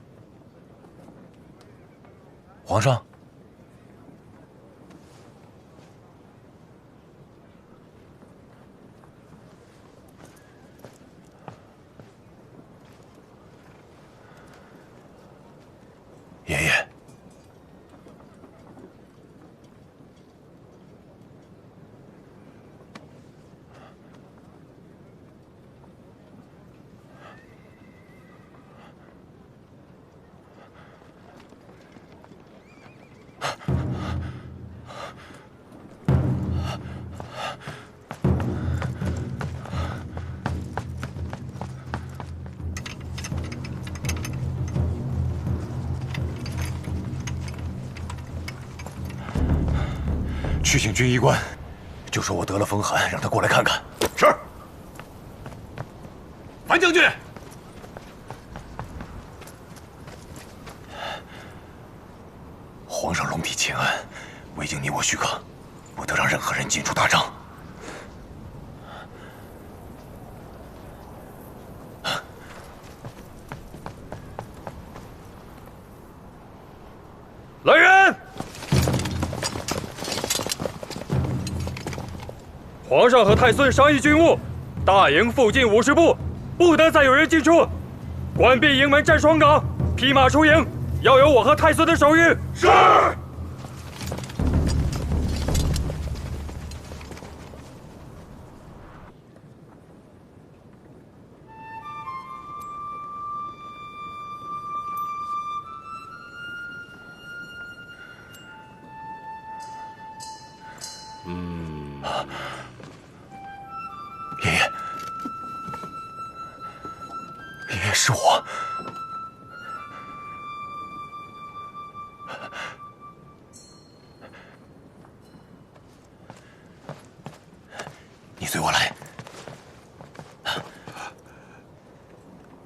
[SPEAKER 9] 皇上，爷爷，去请军医官，就说我得了风寒，让他过来看看。
[SPEAKER 10] 是。樊将军，
[SPEAKER 9] 皇上龙体欠安，未经你我许可，不得让任何人进出大帐。
[SPEAKER 15] 来人！皇上和太孙商议军务，大营附近50步，不得再有人进出。关闭营门站双岗，披马出营，要有我和太孙的手谕。是。
[SPEAKER 9] 爷爷，爷爷，是我。你随我来。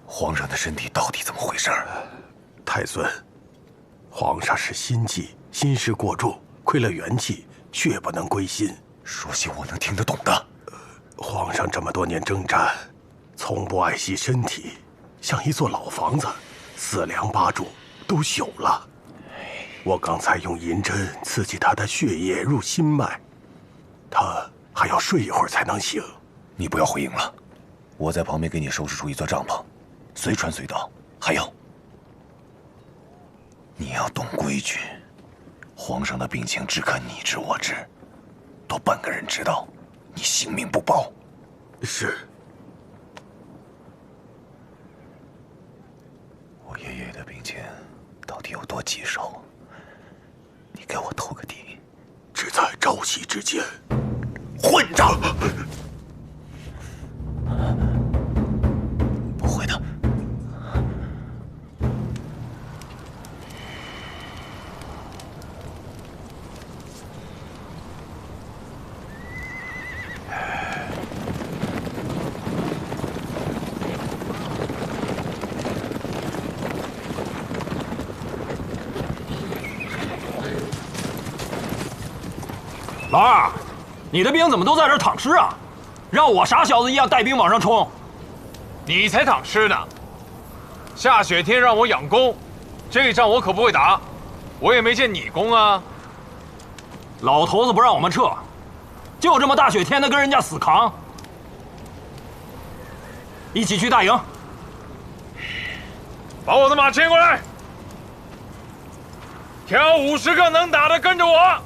[SPEAKER 9] 皇上的身体到底怎么回事？
[SPEAKER 10] 太孙，皇上是心悸，心事过重，亏了元气，血不能归心。
[SPEAKER 9] 说些我能听得懂的。
[SPEAKER 10] 皇上这么多年征战，从不爱惜身体，像一座老房子，4梁8柱都朽了。我刚才用银针刺激他的血液入心脉，他还要睡一会儿才能醒。
[SPEAKER 9] 你不要回营了，我在旁边给你收拾出一座帐篷，随传随到。还有，你要懂规矩，皇上的病情只可你知我知，多半个人知道，你性命不保。
[SPEAKER 10] 是。
[SPEAKER 9] 我爷爷的病情到底有多棘手？你给我透个底。
[SPEAKER 10] 只在朝夕之间。
[SPEAKER 9] 混账！不会的。
[SPEAKER 5] 老二，你的兵怎么都在这儿躺尸啊？让我傻小子一样带兵往上冲。
[SPEAKER 15] 你才躺尸呢！下雪天让我养功，这仗我可不会打，我也没见你攻啊。
[SPEAKER 5] 老头子不让我们撤，就这么大雪天的跟人家死扛。一起去大营，
[SPEAKER 15] 把我的马牵过来。挑50个能打的跟着我。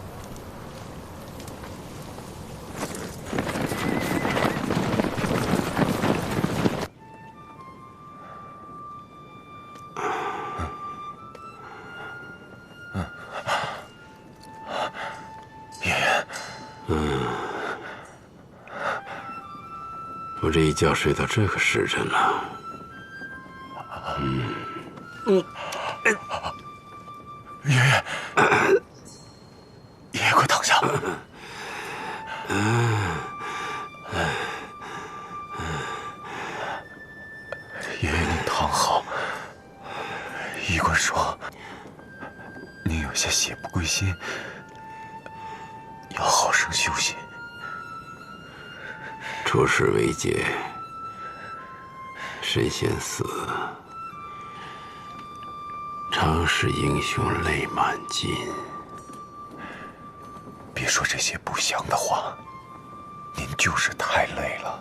[SPEAKER 9] 爷爷，
[SPEAKER 2] 我这一觉睡到这个时辰了。
[SPEAKER 9] 爷爷，爷爷快躺下。爷爷，您躺好。医官说，您有些血不归心，要好生休息。
[SPEAKER 2] 出师未捷，身先死，常使英雄泪满襟。
[SPEAKER 9] 别说这些不祥的话，您就是太累了。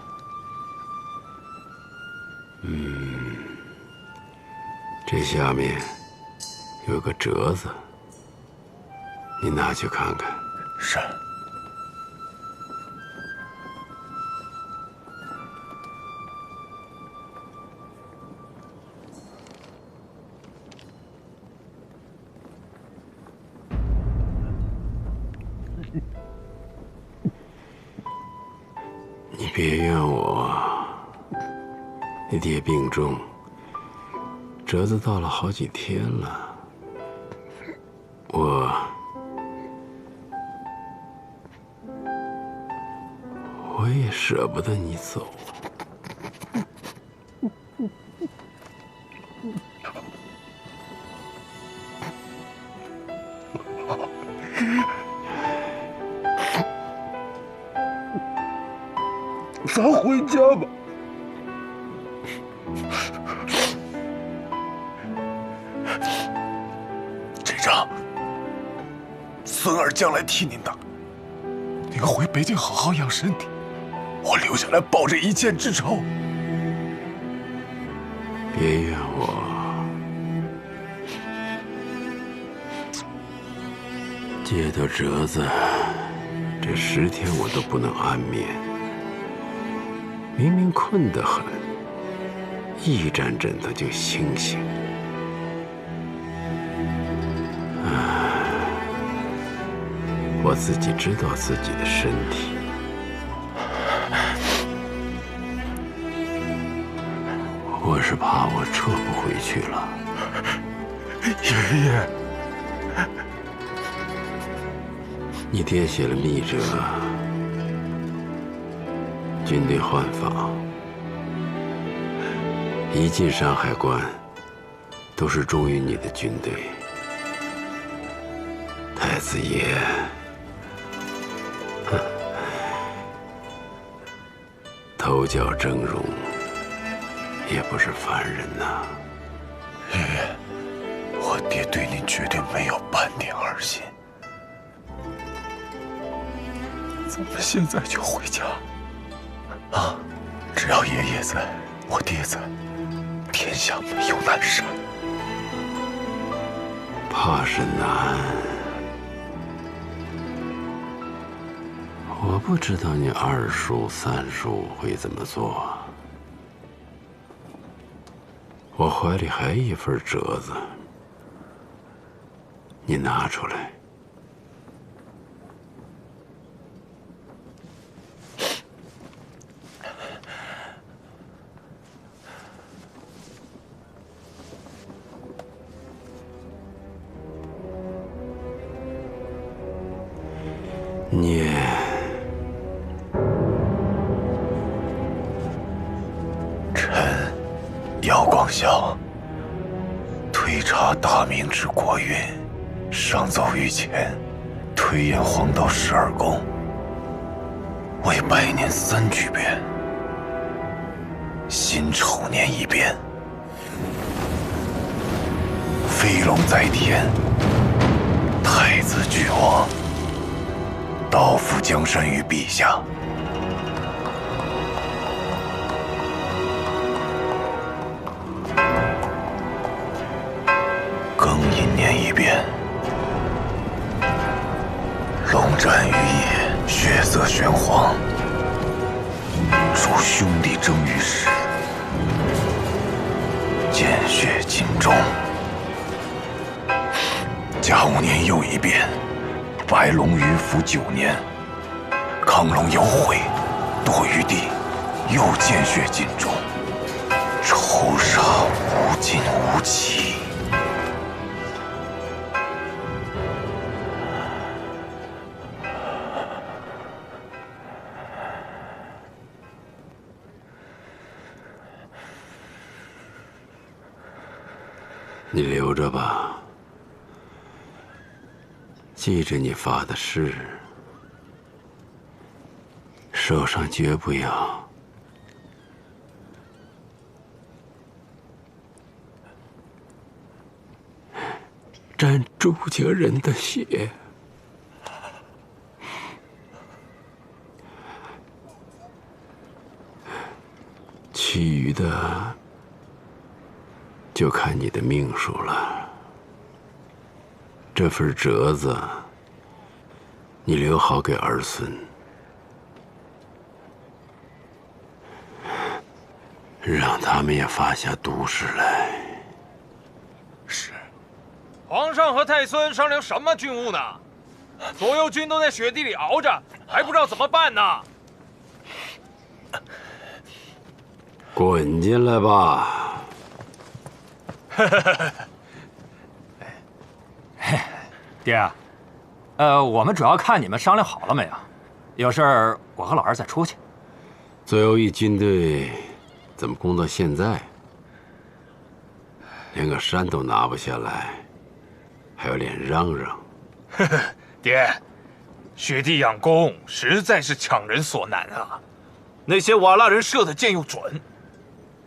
[SPEAKER 2] 这下面有个折子，你拿去看看。
[SPEAKER 9] 是。
[SPEAKER 2] 你别怨我，你爹病重，折子到了好几天了，我也舍不得你走。
[SPEAKER 10] 咱回家吧。
[SPEAKER 9] 这仗，孙儿将来替您打。您回北京好好养身体，我留下来报这一箭之仇。
[SPEAKER 2] 别怨我，接到折子，这10天我都不能安眠。明明困得很，一沾枕头就清醒。我自己知道自己的身体。我是怕我撤不回去了。
[SPEAKER 9] 爷爷，
[SPEAKER 2] 你爹写了密折，军队换防，一进山海关，都是忠于你的军队。太子爷，头角峥嵘，也不是凡人呐。
[SPEAKER 9] 爷爷，我爹对您绝对没有半点儿心。咱们现在就回家。啊！只要爷爷在，我爹在，天下没有难事。
[SPEAKER 2] 怕是难。我不知道你2叔、3叔会怎么做。我怀里还一份折子，你拿出来。念。
[SPEAKER 9] 臣姚广孝推察大明之国运，上奏御前，推演黄道12宫，为百年3巨变，辛丑年一变，飞龙在天，太子俱亡，刀斧江山于陛下。庚寅年一变，
[SPEAKER 10] 战于野，血色玄黄。诸兄弟争于时，见血尽忠。甲午年又一变，白龙鱼服9年，亢龙有悔，堕于地，又见血尽忠。仇杀无尽无期。
[SPEAKER 2] 你留着吧，记着你发的誓，手上绝不要沾朱家人的血。其余的就看你的命数了。这份折子，你留好给儿孙，让他们也发下毒誓来。
[SPEAKER 15] 是。皇上和太孙商量什么军务呢？左右军都在雪地里熬着，还不知道怎么办呢。
[SPEAKER 2] 滚进来吧。
[SPEAKER 5] 爹，我们主要看你们商量好了没有。有事儿，我和老二再出去。
[SPEAKER 2] 左右翼军队怎么攻到现在，连个山都拿不下来，还有脸嚷嚷？
[SPEAKER 15] 爹，雪地养弓实在是强人所难啊！那些瓦剌人射的箭又准，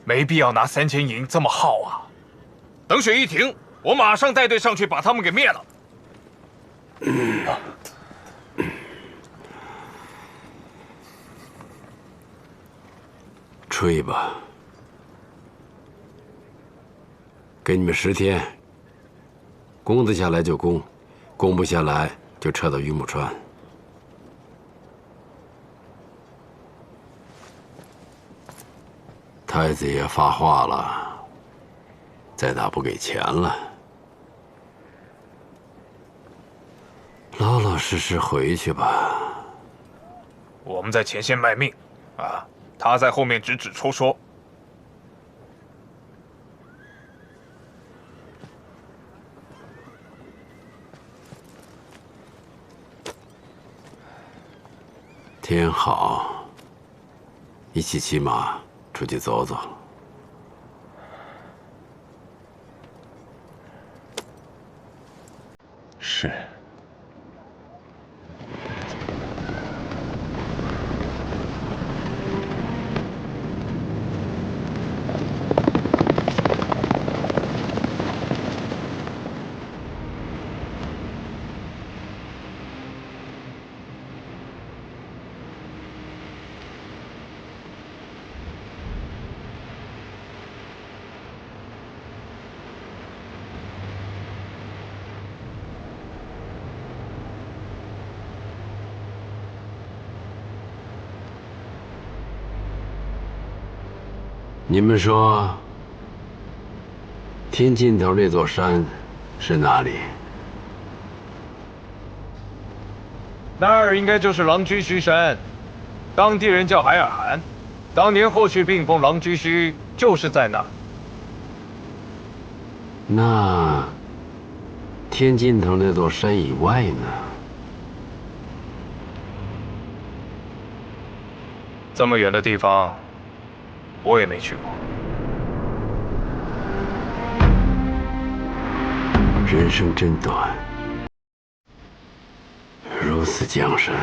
[SPEAKER 15] 没必要拿3000营这么耗啊！等雪一停，我马上带队上去把他们给灭了。
[SPEAKER 2] 吹吧，给你们10天，攻得下来就攻，攻不下来就撤到榆木川。太子爷发话了，再打不给钱了。老老实实回去吧。
[SPEAKER 15] 我们在前线卖命，啊，他在后面指指戳戳。
[SPEAKER 2] 天好，一起骑马出去走走。
[SPEAKER 8] 是。
[SPEAKER 2] 你们说，天尽头那座山是哪里？
[SPEAKER 15] 那儿应该就是狼居胥山，当地人叫海尔汗。当年后续病奉狼居胥就是在那儿。
[SPEAKER 2] 那天尽头那座山以外呢？
[SPEAKER 15] 这么远的地方，我也没去过。
[SPEAKER 2] 人生真短，如此江山，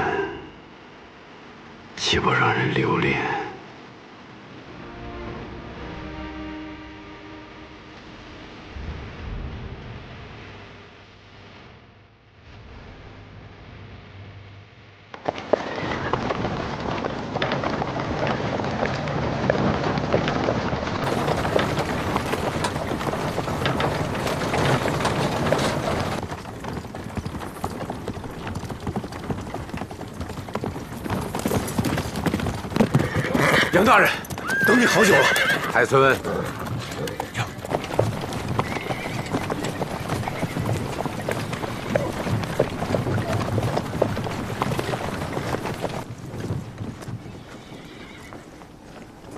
[SPEAKER 2] 岂不让人留恋？
[SPEAKER 9] 杨大人，等你好久了。
[SPEAKER 2] 太孙，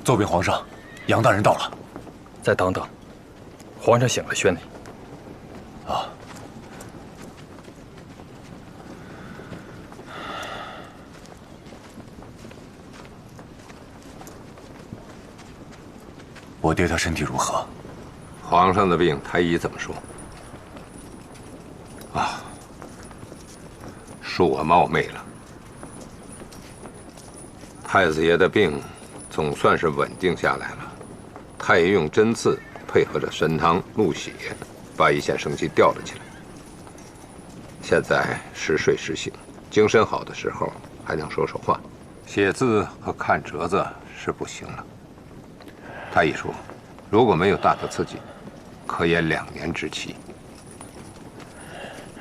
[SPEAKER 9] 奏禀皇上，杨大人到了。
[SPEAKER 5] 再等等，皇上醒了宣你。
[SPEAKER 9] 啊。我爹他身体如何？
[SPEAKER 6] 皇上的病，太医怎么说？啊，恕我冒昧了。太子爷的病总算是稳定下来了。太医用针刺配合着参汤入血，把胰腺生气吊了起来。现在时睡时醒，精神好的时候还能说说话，写字和看折子是不行了。太医说，如果没有大的刺激，可延2年之期。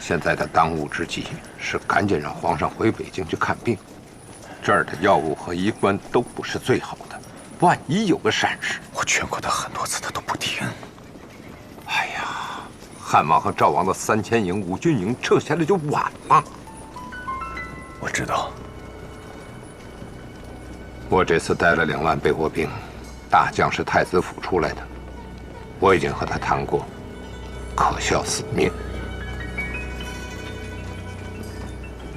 [SPEAKER 6] 现在的当务之急是赶紧让皇上回北京去看病。这儿的药物和医官都不是最好的，万一有个闪失，
[SPEAKER 9] 我劝过他很多次，他都不听。
[SPEAKER 6] 哎呀，汉王和赵王的3000营、5军营撤下来就晚了。
[SPEAKER 9] 我知道。
[SPEAKER 6] 我这次带了2万备货兵，大将是太子府出来的，我已经和他谈过，可效死命。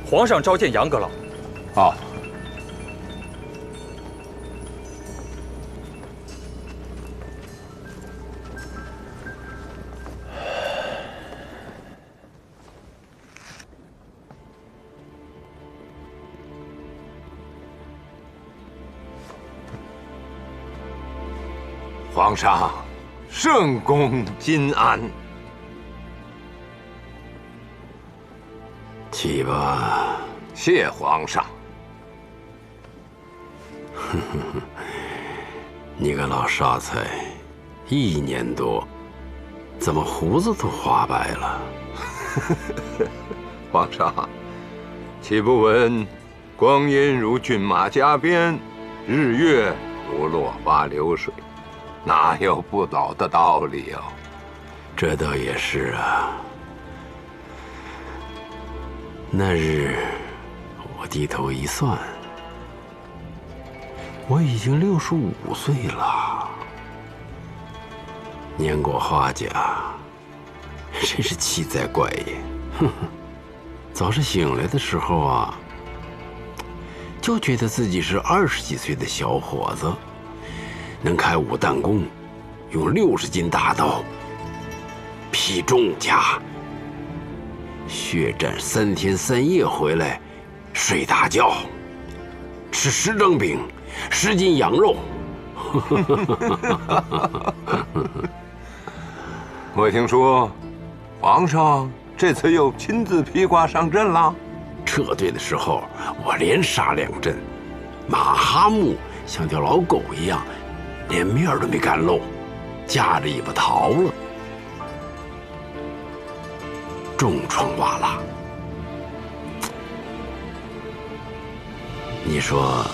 [SPEAKER 5] 皇上召见杨阁老。
[SPEAKER 6] 哦。皇上，圣公金安。
[SPEAKER 2] 起吧。
[SPEAKER 6] 谢皇上。
[SPEAKER 2] 你个老少才，1年多，怎么胡子都花白了？
[SPEAKER 6] 皇上，岂不闻光阴如骏马加鞭，日月如落花流水？哪有不老的道理哦？
[SPEAKER 2] 这倒也是啊。那日我低头一算，我已经65岁了，年过花甲，真是奇哉怪也。哼哼，早上醒来的时候啊，就觉得自己是20几岁的小伙子。能开武弹弓，用60斤大刀劈重甲，血战3天3夜回来，睡大觉，吃10张饼，10斤羊肉。
[SPEAKER 6] 我听说，皇上这次又亲自披挂上阵了。
[SPEAKER 2] 撤退的时候，我连杀2阵，马哈木像条老狗一样。连面都没敢露，夹着尾巴逃了。重创瓦剌，你说，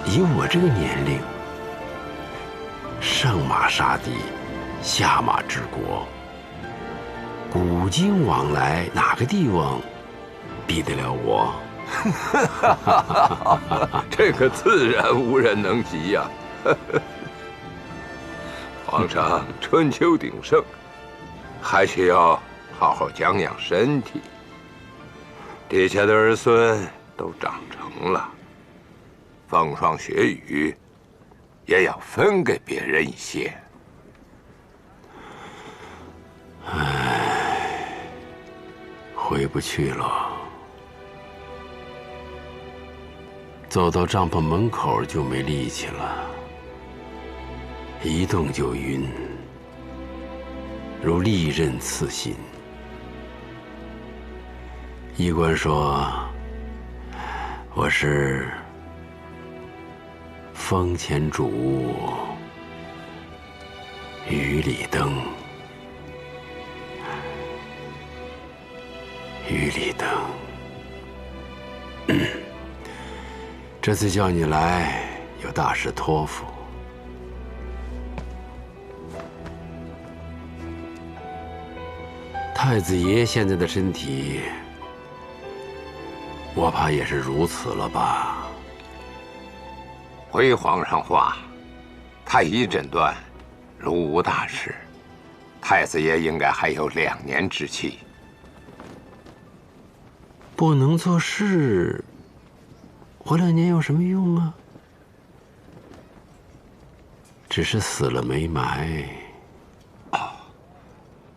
[SPEAKER 2] 以我这个年龄，上马杀敌，下马治国，古今往来，哪个帝王比得了我？
[SPEAKER 6] 这个自然无人能及呀。皇上春秋鼎盛，还需要好好养养身体。底下的儿孙都长成了，风霜雪雨也要分给别人一些。
[SPEAKER 2] 唉，回不去了。走到帐篷门口就没力气了。一动就晕，如利刃刺心。医官说我是风前烛，雨里灯，雨里灯。这次叫你来，有大事托付。太子爷现在的身体，我怕也是如此了吧？
[SPEAKER 6] 回皇上话，太医诊断如无大事，太子爷应该还有2年之期。
[SPEAKER 2] 不能做事，活2年有什么用啊？只是死了没埋。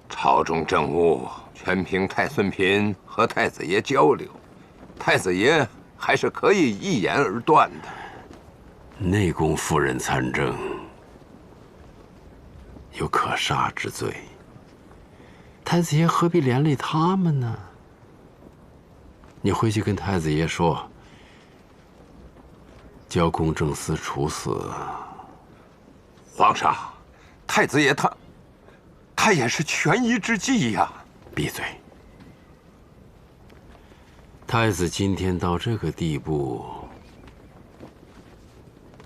[SPEAKER 6] 朝中政务全凭太孙嫔和太子爷交流，太子爷还是可以一言而断的。
[SPEAKER 2] 内宫夫人参政，有可杀之罪，太子爷何必连累他们呢？你回去跟太子爷说，叫公正司处死。
[SPEAKER 6] 皇上，太子爷他也是权宜之计呀！
[SPEAKER 2] 闭嘴！太子今天到这个地步，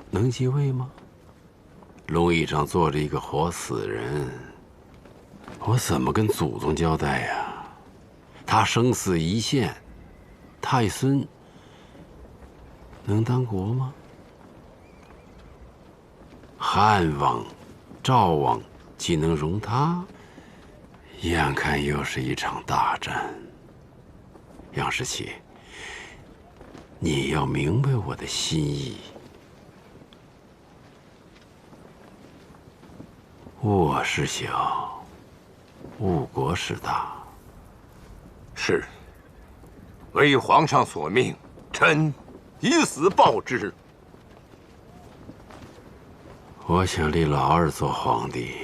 [SPEAKER 2] 能继位吗？龙椅上坐着一个活死人，我怎么跟祖宗交代呀？他生死一线，太孙能当国吗？汉王、赵王岂能容他？眼看又是一场大战。杨士奇，你要明白我的心意。我是小，误国是大。
[SPEAKER 6] 是，为皇上所命，臣以死报之。
[SPEAKER 2] 我想立老二做皇帝，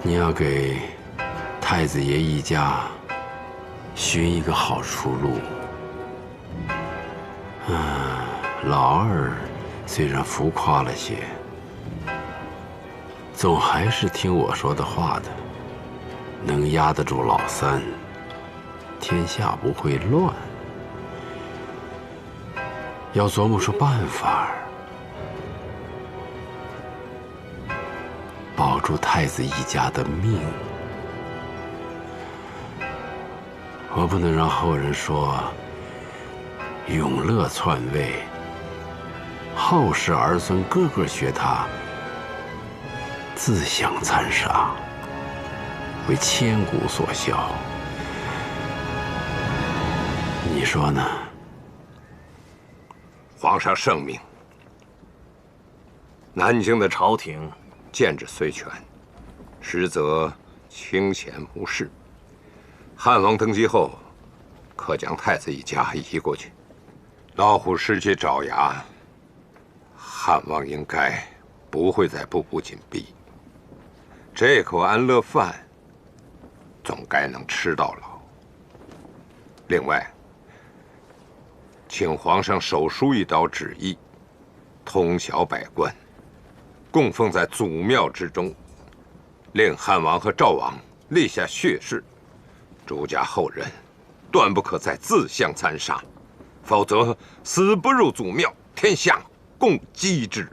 [SPEAKER 2] 你要给太子爷一家寻一个好出路。老二虽然浮夸了些，总还是听我说的话的，能压得住老三，天下不会乱。要琢磨出办法，保住太子一家的命。我不能让后人说永乐篡位，后世儿孙个个学他，自相残杀，为千古所笑。你说呢？
[SPEAKER 6] 皇上圣明。南京的朝廷建制虽全，实则清闲无事。汉王登基后，可将太子一家移过去。老虎失去爪牙，汉王应该不会再步步紧逼。这口安乐饭，总该能吃到老。另外，请皇上手书一道旨意，通晓百官，供奉在祖庙之中，令汉王和赵王立下血誓，朱家后人断不可再自相残杀，否则死不入祖庙，天下共击之。